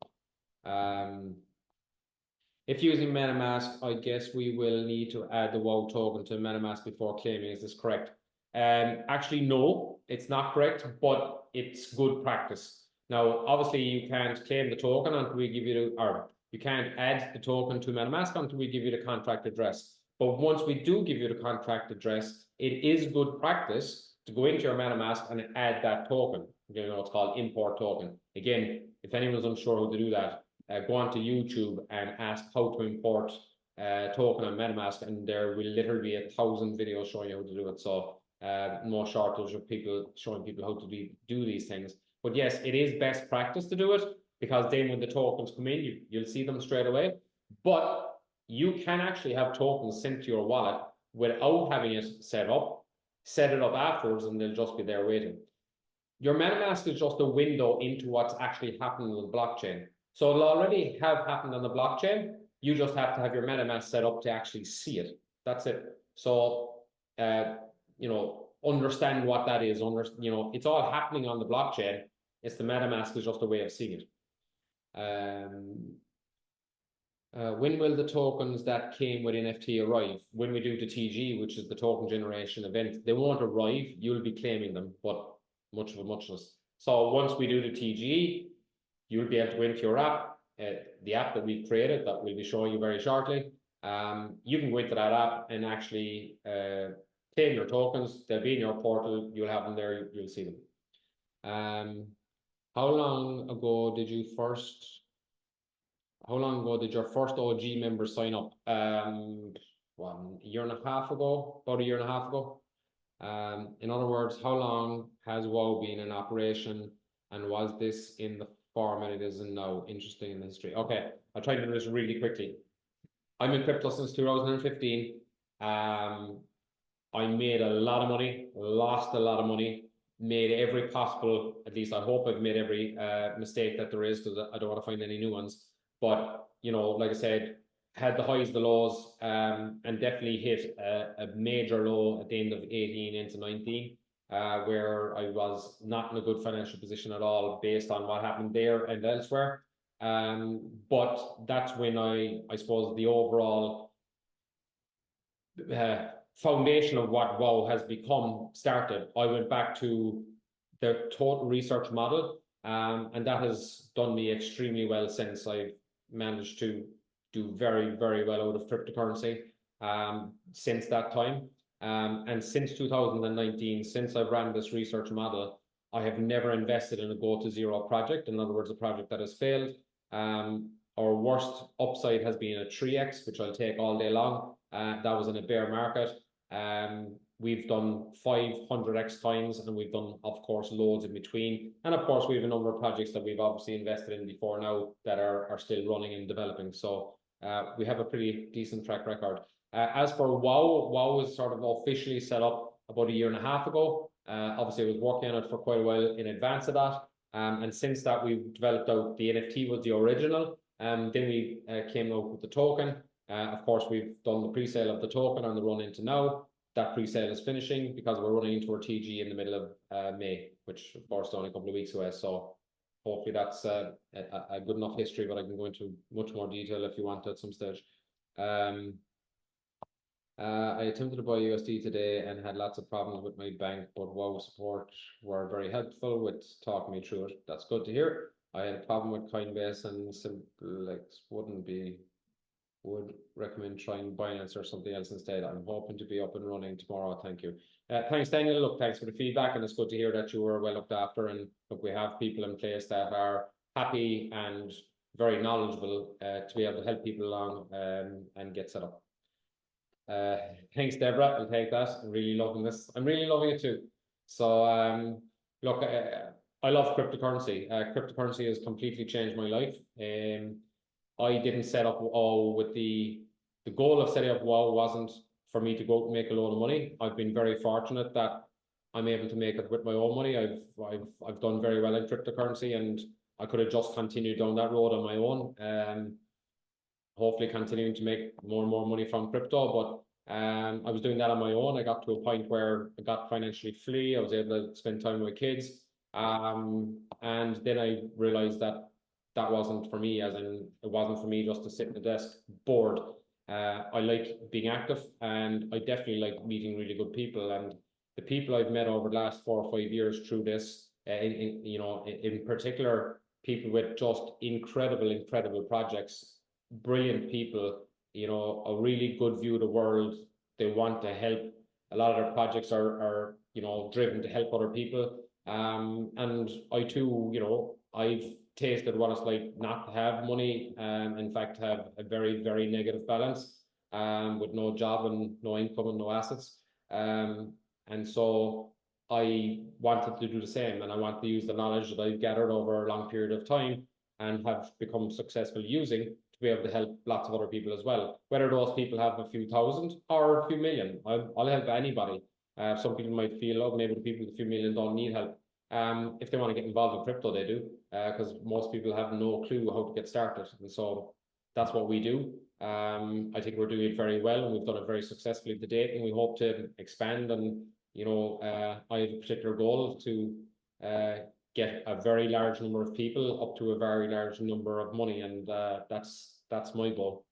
If using MetaMask, I guess we will need to add the WOW token to MetaMask before claiming. Is this correct? Actually, no, it's not correct, but it's good practice. Now, obviously, you can't claim the token until we give you or you can't add the token to MetaMask until we give you the contract address. But once we do give you the contract address, it is good practice to go into your MetaMask and add that token. It's called import token. Again, if anyone's unsure how to do that, go onto YouTube and ask how to import token on MetaMask, and there will literally be 1,000 videos showing you how to do it. So no shortage of people showing people how to do these things. But yes, it is best practice to do it, because then when the tokens come in, you'll see them straight away. But you can actually have tokens sent to your wallet without having it set it up afterwards, and they'll just be there waiting. Your MetaMask is just a window into what's actually happening on the blockchain. So it'll already have happened on the blockchain. You just have to have your MetaMask set up to actually see it. That's it. So, understand what that is. It's all happening on the blockchain. It's the MetaMask is just a way of seeing it. When will the tokens that came with NFT arrive? When we do the TG, which is the token generation event, they won't arrive. You'll be claiming them, but much of a muchness. So once we do the TG, you'll be able to go into your app, the app that we've created that we'll be showing you very shortly. You can go into that app and actually claim your tokens. They'll be in your portal. You'll have them there. You'll see them. How long ago did your first OG member sign up? About a year and a half ago. In other words, how long has WOW been in operation, and was this in the format it is in now? Interesting in the history. Okay, I'll try to do this really quickly. I'm in crypto since 2015. I made a lot of money, lost a lot of money, made every possible, at least I hope I've made every mistake that there is, because I don't want to find any new ones. But, like I said, had the highs, the lows, and definitely hit a major low at the end of 18 into 19. where I was not in a good financial position at all based on what happened there and elsewhere. But that's when I suppose the overall foundation of what WOW has become started. I went back to the total research model, and that has done me extremely well since. I've managed to do very, very well out of cryptocurrency since that time. And since 2019, since I've ran this research model, I have never invested in a go to zero project. In other words, a project that has failed. Our worst upside has been a 3x, which I'll take all day long. That was in a bear market. We've done 500x times, and we've done, of course, loads in between. And of course, we have a number of projects that we've obviously invested in before now that are still running and developing. So we have a pretty decent track record. As for WOW, WOW was sort of officially set up about 1.5 years ago. Obviously, I was working on it for quite a while in advance of that. And since that, we've developed out the NFT was the original. Then we came out with the token. Of course, we've done the pre-sale of the token on the run into now. That pre-sale is finishing because we're running into our TG in the middle of May, which of course is only a couple of weeks away. So hopefully that's a good enough history, but I can go into much more detail if you want at some stage. I attempted to buy USD today and had lots of problems with my bank, but WOW support were very helpful with talking me through it. That's good to hear. I had a problem with Coinbase and Simplex would recommend trying Binance or something else instead. I'm hoping to be up and running tomorrow. Thank you. Thanks, Daniel. Look, thanks for the feedback, and it's good to hear that you were well looked after. And look, we have people in place that are happy and very knowledgeable to be able to help people along and get set up. Thanks, Deborah. I'll take that. I'm really loving this. I'm really loving it too. So look, I love cryptocurrency. Cryptocurrency has completely changed my life. I didn't set up WOW with the goal of setting up WOW wasn't for me to go and make a load of money. I've been very fortunate that I'm able to make it with my own money. I've done very well in cryptocurrency, and I could have just continued down that road on my own. Hopefully continuing to make more and more money from crypto, but I was doing that on my own. I got to a point where I got financially free. I was able to spend time with my kids. And then I realized that wasn't for me, as in it wasn't for me just to sit at the desk bored. I like being active, and I definitely like meeting really good people. And the people I've met over the last 4 or 5 years through this, in particular, people with just incredible projects, brilliant people, a really good view of the world. They want to help. A lot of their projects are driven to help other people. And I too, I've tasted what it's like not to have money, in fact have a very, very negative balance, with no job and no income and no assets. And so I wanted to do the same, and I want to use the knowledge that I've gathered over a long period of time and have become successful using to be able to help lots of other people as well. Whether those people have a few thousand or a few million, I'll help anybody. Some people might feel, oh, maybe the people with a few million don't need help. If they want to get involved in crypto, they do, because most people have no clue how to get started. And so that's what we do. I think we're doing it very well, and we've done it very successfully to date, and we hope to expand. And I have a particular goal to get a very large number of people up to a very large number of money, and that's my goal.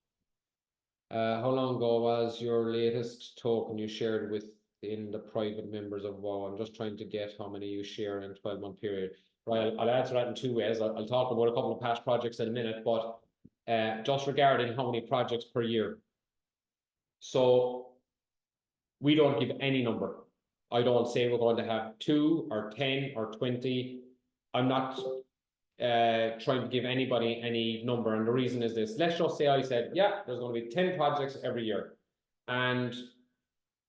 How long ago was your latest token you shared within the private members of WOW? I'm just trying to get how many you share in a 12-month period. Right, I'll answer that in 2 ways. I'll talk about a couple of past projects in a minute, but just regarding how many projects per year. So we don't give any number. I don't say we're going to have 2 or 10 or 20. I'm not trying to give anybody any number. And the reason is this. Let's just say I said, yeah, there's going to be 10 projects every year. And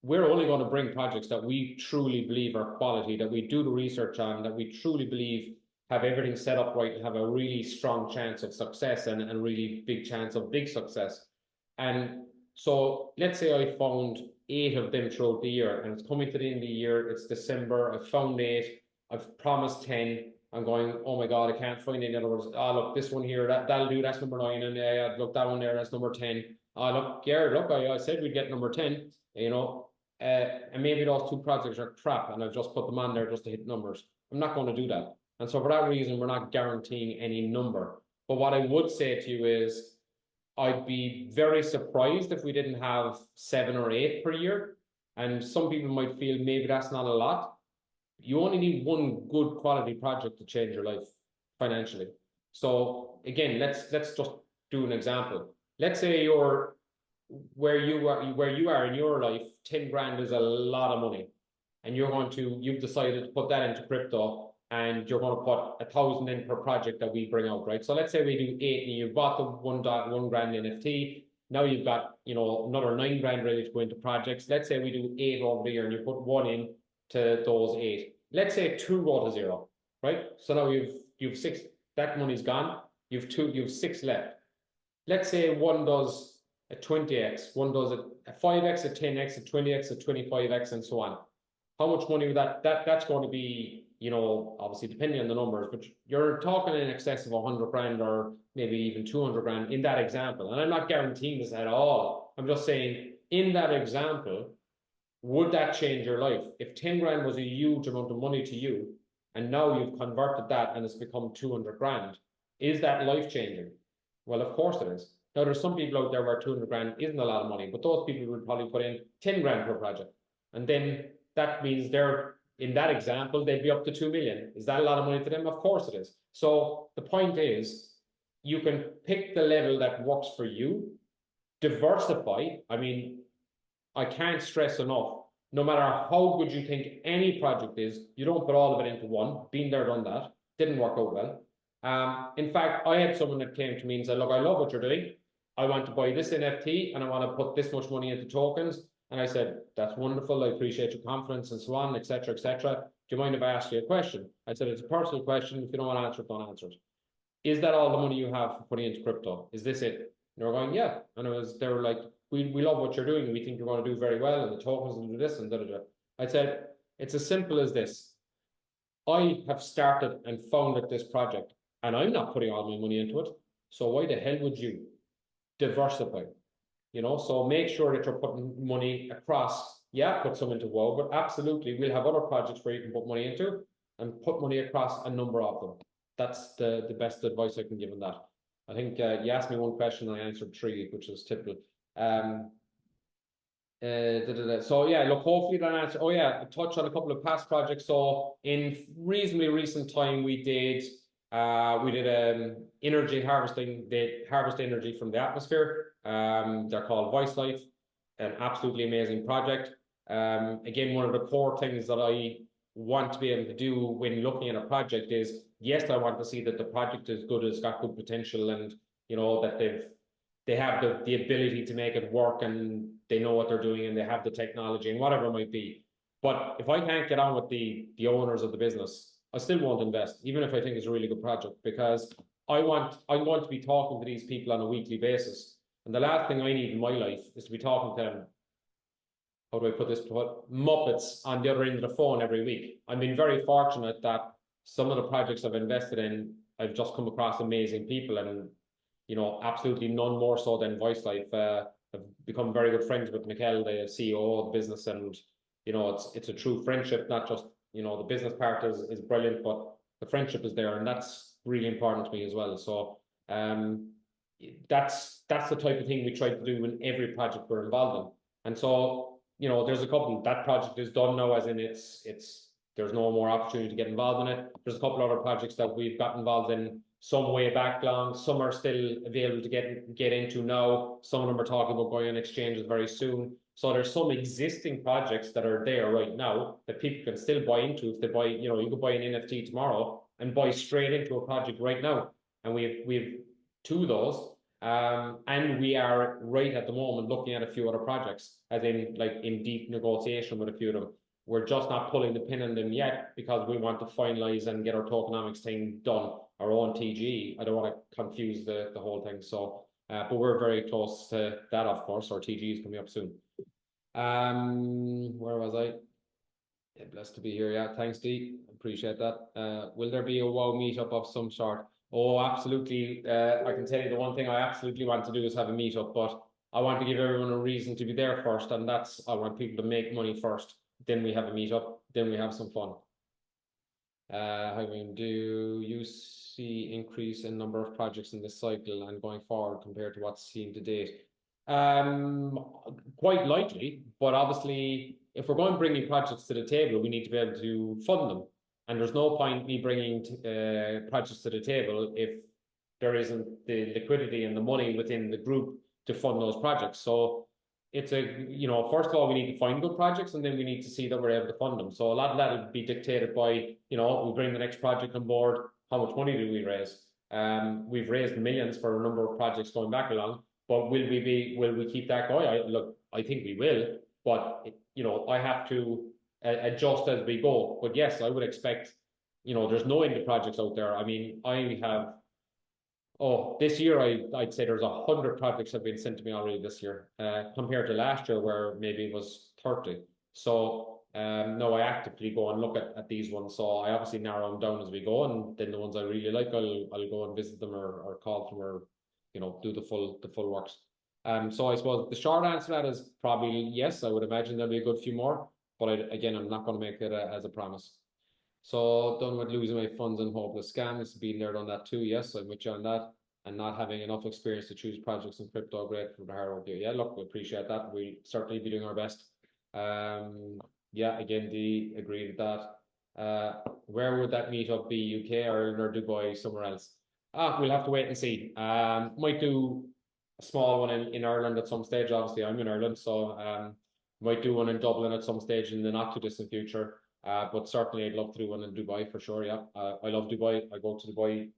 we're only going to bring projects that we truly believe are quality, that we do the research on, that we truly believe have everything set up right and have a really strong chance of success and a really big chance of big success. And so let's say I found 8 of them throughout the year, and it's coming to the end of the year, it's December, I've found 8, I've promised 10, I'm going, oh my God, I can't find any other ones. Oh, look, this one here, that'll do, that's number 9, and look, that one there, that's number 10. Oh, look, Garrett, look, I said we'd get number 10, and maybe those two projects are crap and I've just put them on there just to hit numbers. I'm not going to do that. And so for that reason, we're not guaranteeing any number. But what I would say to you is, I'd be very surprised if we didn't have 7 or 8 per year. And some people might feel maybe that's not a lot. You only need one good quality project to change your life financially. So again, let's just do an example. Let's say you're where you are in your life, 10 grand is a lot of money. And you've decided to put that into crypto, and you're going to put 1,000 in per project that we bring out, right? So let's say we do 8 and you've bought the 1.1 grand NFT. Now you've got, another 9 grand ready to go into projects. Let's say we do 8 over the year and you put 1 in to those 8. Let's say 2 go to 0, right? So now you've 6, that money's gone. You've 6 left. Let's say one does a 20x, one does a 5x, a 10x, a 20x, a 25x, and so on. How much money would that's going to be, obviously depending on the numbers, but you're talking in excess of 100 grand or maybe even 200 grand in that example. And I'm not guaranteeing this at all. I'm just saying, in that example, would that change your life? If 10 grand was a huge amount of money to you, and now you've converted that and it's become 200 grand, is that life changing? Well, of course it is. Now, there's some people out there where 200 grand isn't a lot of money, but those people would probably put in 10 grand per project. And then that means in that example, they'd be up to 2 million. Is that a lot of money to them? Of course it is. So the point is, you can pick the level that works for you, diversify. I mean, I can't stress enough, no matter how good you think any project is, you don't put all of it into one. Been there, done that. Didn't work out well. In fact, I had someone that came to me and said, look, I love what you're doing. I want to buy this NFT and I want to put this much money into tokens. And I said, that's wonderful. I appreciate your confidence and so on, etc., etc. Do you mind if I ask you a question? I said, it's a personal question. If you don't want to answer it, don't answer it. Is that all the money you have for putting into crypto? Is this it? And they were going, yeah. And they were like, we love what you're doing. We think you're going to do very well. And the tokens will do this and da da da. I said, it's as simple as this. I have started and founded this project, and I'm not putting all my money into it. So why the hell would you? Diversify. So make sure that you're putting money across. Yeah, put some into WoW, but absolutely, we'll have other projects where you can put money into and put money across a number of them. That's the best advice I can give on that. I think you asked me one question and I answered 3, which is typical. So yeah, look, hopefully that answer. Oh yeah, I touched on a couple of past projects. So in reasonably recent time, we did energy harvesting. They harvest energy from the atmosphere. They're called Voice Life, an absolutely amazing project. Again, one of the core things that I want to be able to do when looking at a project is, yes, I want to see that the project is good, it's got good potential, and that they have the ability to make it work, and they know what they're doing, and they have the technology and whatever it might be. But if I can't get on with the owners of the business, I still won't invest, even if I think it's a really good project, because I want to be talking to these people on a weekly basis. And the last thing I need in my life is to be talking to them, how do I put this, Muppets on the other end of the phone every week. I've been very fortunate that some of the projects I've invested in, I've just come across amazing people, and absolutely none more so than Voice Life. I've become very good friends with Mikkel, the CEO of the business, and it's a true friendship. Not just the business part is brilliant, but the friendship is there, and that's really important to me as well. So that's the type of thing we try to do in every project we're involved in. And so there's a couple. That project is done now, as in there's no more opportunity to get involved in it. There's a couple other projects that we've got involved in some way back long. Some are still available to get into now. Some of them are talking about going on exchanges very soon. So there's some existing projects that are there right now that people can still buy into. If they buy, you could buy an NFT tomorrow and buy straight into a project right now. And we've 2 of those. And we are right at the moment looking at a few other projects, as in deep negotiation with a few of them. We're just not pulling the pin on them yet because we want to finalize and get our tokenomics thing done, our own TG. I don't want to confuse the whole thing. So, but we're very close to that, of course. Our TG is coming up soon. Where was I? Yeah, blessed to be here. Yeah, thanks, Dee. Appreciate that. Will there be a WoW meetup of some sort? Oh, absolutely. I can tell you the one thing I absolutely want to do is have a meetup, but I want to give everyone a reason to be there first, and that's, I want people to make money first. Then we have a meetup, then we have some fun. How do you see increase in number of projects in this cycle and going forward compared to what's seen to date? Quite likely, but obviously, if we're going to bring projects to the table, we need to be able to fund them. And there's no point me bringing projects to the table if there isn't the liquidity and the money within the group to fund those projects. So it's first of all, we need to find good projects, and then we need to see that we're able to fund them. So a lot of that will be dictated by, we bring the next project on board, how much money do we raise? We've raised millions for a number of projects going back along, but will we keep that going? I think we will, but I have to adjust as we go. But yes, I would expect, there's no end to projects out there. I mean, I have, this year I'd say there's 100 projects have been sent to me already this year, compared to last year where maybe it was 30. So no, I actively go and look at these ones. So I obviously narrow them down as we go, and then the ones I really like, I'll go and visit them or call them, or do the full works. So I suppose the short answer to that is probably yes. I would imagine there'll be a good few more, but again, I'm not going to make it as a promise. So done with losing my funds and hopeless scams, been there, done that too. Yes, I'm with you on that. And not having enough experience to choose projects in crypto, great for the hard work. Yeah, look, we appreciate that. We'll certainly be doing our best. Yeah, again, agree with that. Where would that meetup be? UK, Ireland, or Dubai, somewhere else? We'll have to wait and see. Might do a small one in Ireland at some stage. Obviously, I'm in Ireland, so might do one in Dublin at some stage in the not too distant future. But certainly I'd love to do one in Dubai for sure. Yeah, I love Dubai. I go to Dubai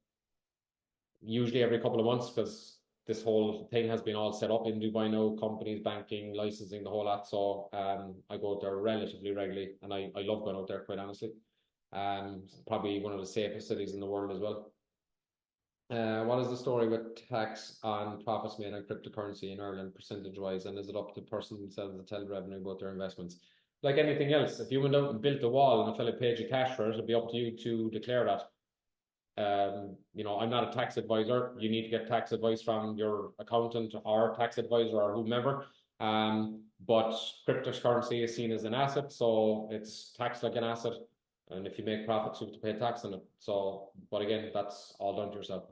usually every couple of months, because this whole thing has been all set up in Dubai now, companies, banking, licensing, the whole lot. So I go there relatively regularly, and I love going out there, quite honestly. Probably one of the safest cities in the world as well. What is the story with tax on profits made on cryptocurrency in Ireland, percentage wise, and is it up to the person themselves to tell revenue about their investments? Like anything else, if you went out and built a wall and a fellow paid you cash for it, it'd be up to you to declare that. I'm not a tax advisor. You need to get tax advice from your accountant or tax advisor or whomever. But cryptocurrency is seen as an asset, so it's taxed like an asset. And if you make profits, you have to pay tax on it. So, but again, that's all down to yourself.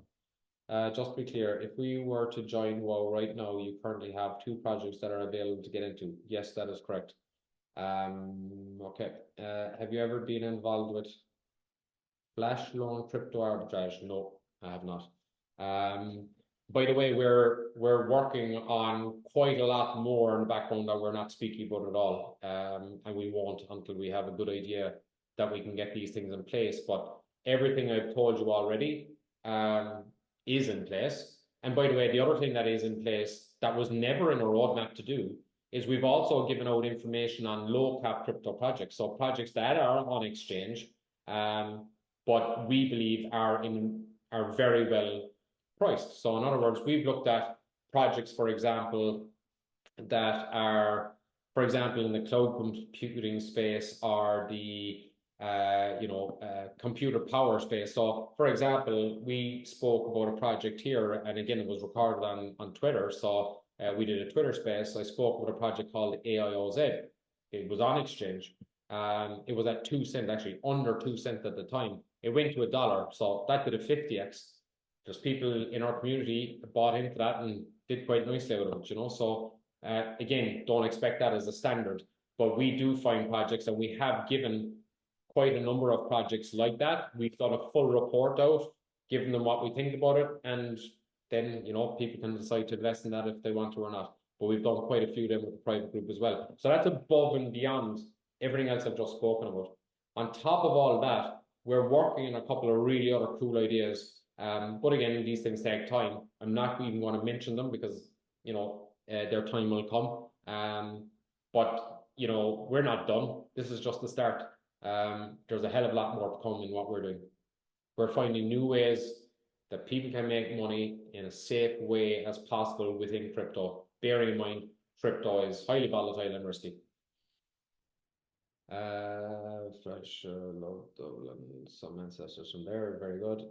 Just to be clear, if we were to join WoW right now, you currently have 2 projects that are available to get into. Yes, that is correct. Okay. Have you ever been involved with flash loan crypto arbitrage? No, I have not. By the way, we're working on quite a lot more in the background that we're not speaking about at all. And we won't until we have a good idea that we can get these things in place. But everything I've told you already is in place. And by the way, the other thing that is in place that was never in a roadmap to do is we've also given out information on low cap crypto projects. So projects that are on exchange, but we believe are very well priced. So in other words, we've looked at projects, for example, that are, for example, in the cloud computing space, or the computer power space. So for example, we spoke about a project here, and again, it was recorded on Twitter. So we did a Twitter space. I spoke about a project called AIOZ. It was on exchange. It was at 2 cents, actually under 2 cents at the time. It went to $1, so that did a 50x. There's people in our community bought into that and did quite nicely out of it, So again, don't expect that as a standard, but we do find projects, and we have given quite a number of projects like that. We've done a full report out, given them what we think about it, and then people can decide to invest in that if they want to or not. But we've done quite a few of them with the private group as well. So that's above and beyond everything else I've just spoken about. On top of all that, we're working on a couple of really other cool ideas. But again, these things take time. I'm not even going to mention them because their time will come. But we're not done. This is just the start. There's a hell of a lot more to come in what we're doing. We're finding new ways that people can make money in a safe way as possible within crypto. Bearing in mind, crypto is highly volatile and risky. Fresh love Dublin, some ancestors from there, very good.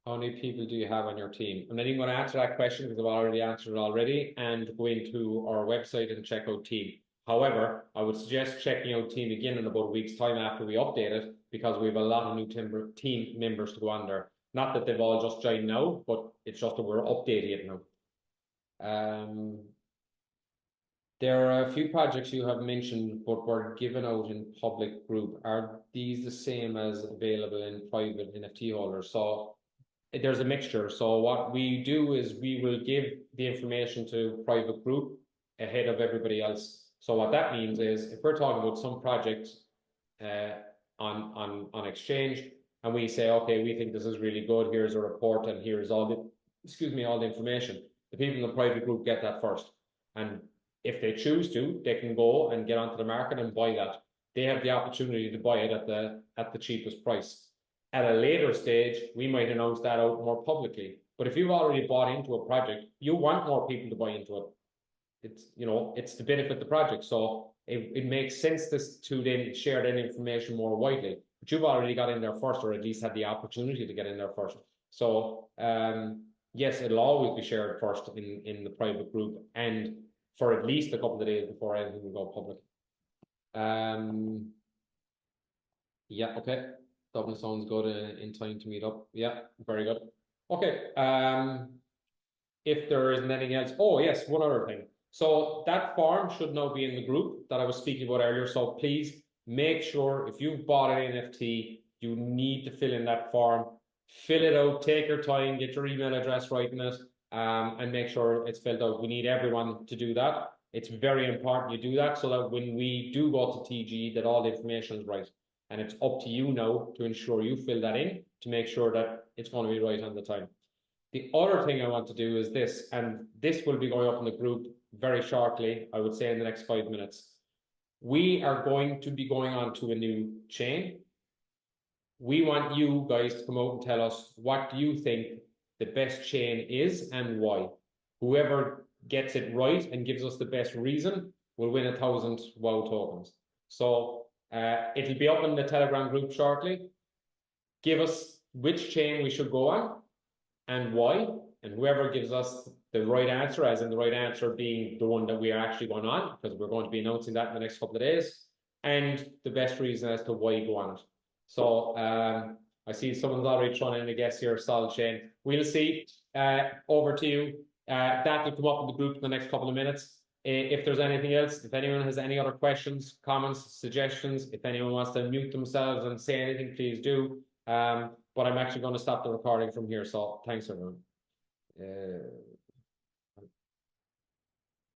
How many people do you have on your team? I'm not even going to answer that question because I've already answered it already, and go into our website and check out team. However, I would suggest checking out team again in about a week's time after we update it, because we have a lot of new team members to go on there. Not that they've all just joined now, but it's just that we're updating it now. There are a few projects you have mentioned, but were given out in public group. Are these the same as available in private NFT holders? So there's a mixture. So what we do is we will give the information to private group ahead of everybody else. So what that means is if we're talking about some project on exchange, and we say, okay, we think this is really good, here's a report and here's all the all the information, the people in the private group get that first. And if they choose to, they can go and get onto the market and buy that. They have the opportunity to buy it at the cheapest price. At a later stage, we might announce that out more publicly. But if you've already bought into a project, you want more people to buy into it. It's, you know, it's to benefit the project. So it makes sense to then share that information more widely. But you've already got in there first, or at least had the opportunity to get in there first. So yes, it'll always be shared first in the private group, and for at least a couple of days before anything will go public. Yeah, okay. Dublin sounds good in time to meet up. Yeah, very good. Okay. If there isn't anything else, oh yes, one other thing. So that form should now be in the group that I was speaking about earlier. So please make sure if you've bought an NFT, you need to fill in that form. Fill it out, take your time, get your email address right in it, and make sure it's filled out. We need everyone to do that. It's very important you do that so that when we do go to TG, that all the information is right. And it's up to you now to ensure you fill that in to make sure that it's going to be right on the time. The other thing I want to do is this, and this will be going up in the group very shortly, I would say in the next 5 minutes. We are going to be going on to a new chain. We want you guys to come out and tell us what you think the best chain is and why. Whoever gets it right and gives us the best reason will win 1,000 WOW tokens. So it'll be up in the Telegram group shortly. Give us which chain we should go on and why, and whoever gives us the right answer, as in the right answer being the one that we are actually going on, because we're going to be announcing that in the next couple of days, and the best reason as to why you go on it. So I see someone's already thrown in a guess here, solid chain. We'll see. Over to you. That will come up in the group in the next couple of minutes. If there's anything else, if anyone has any other questions, comments, suggestions, if anyone wants to mute themselves and say anything, please do. But I'm actually going to stop the recording from here. So thanks, everyone.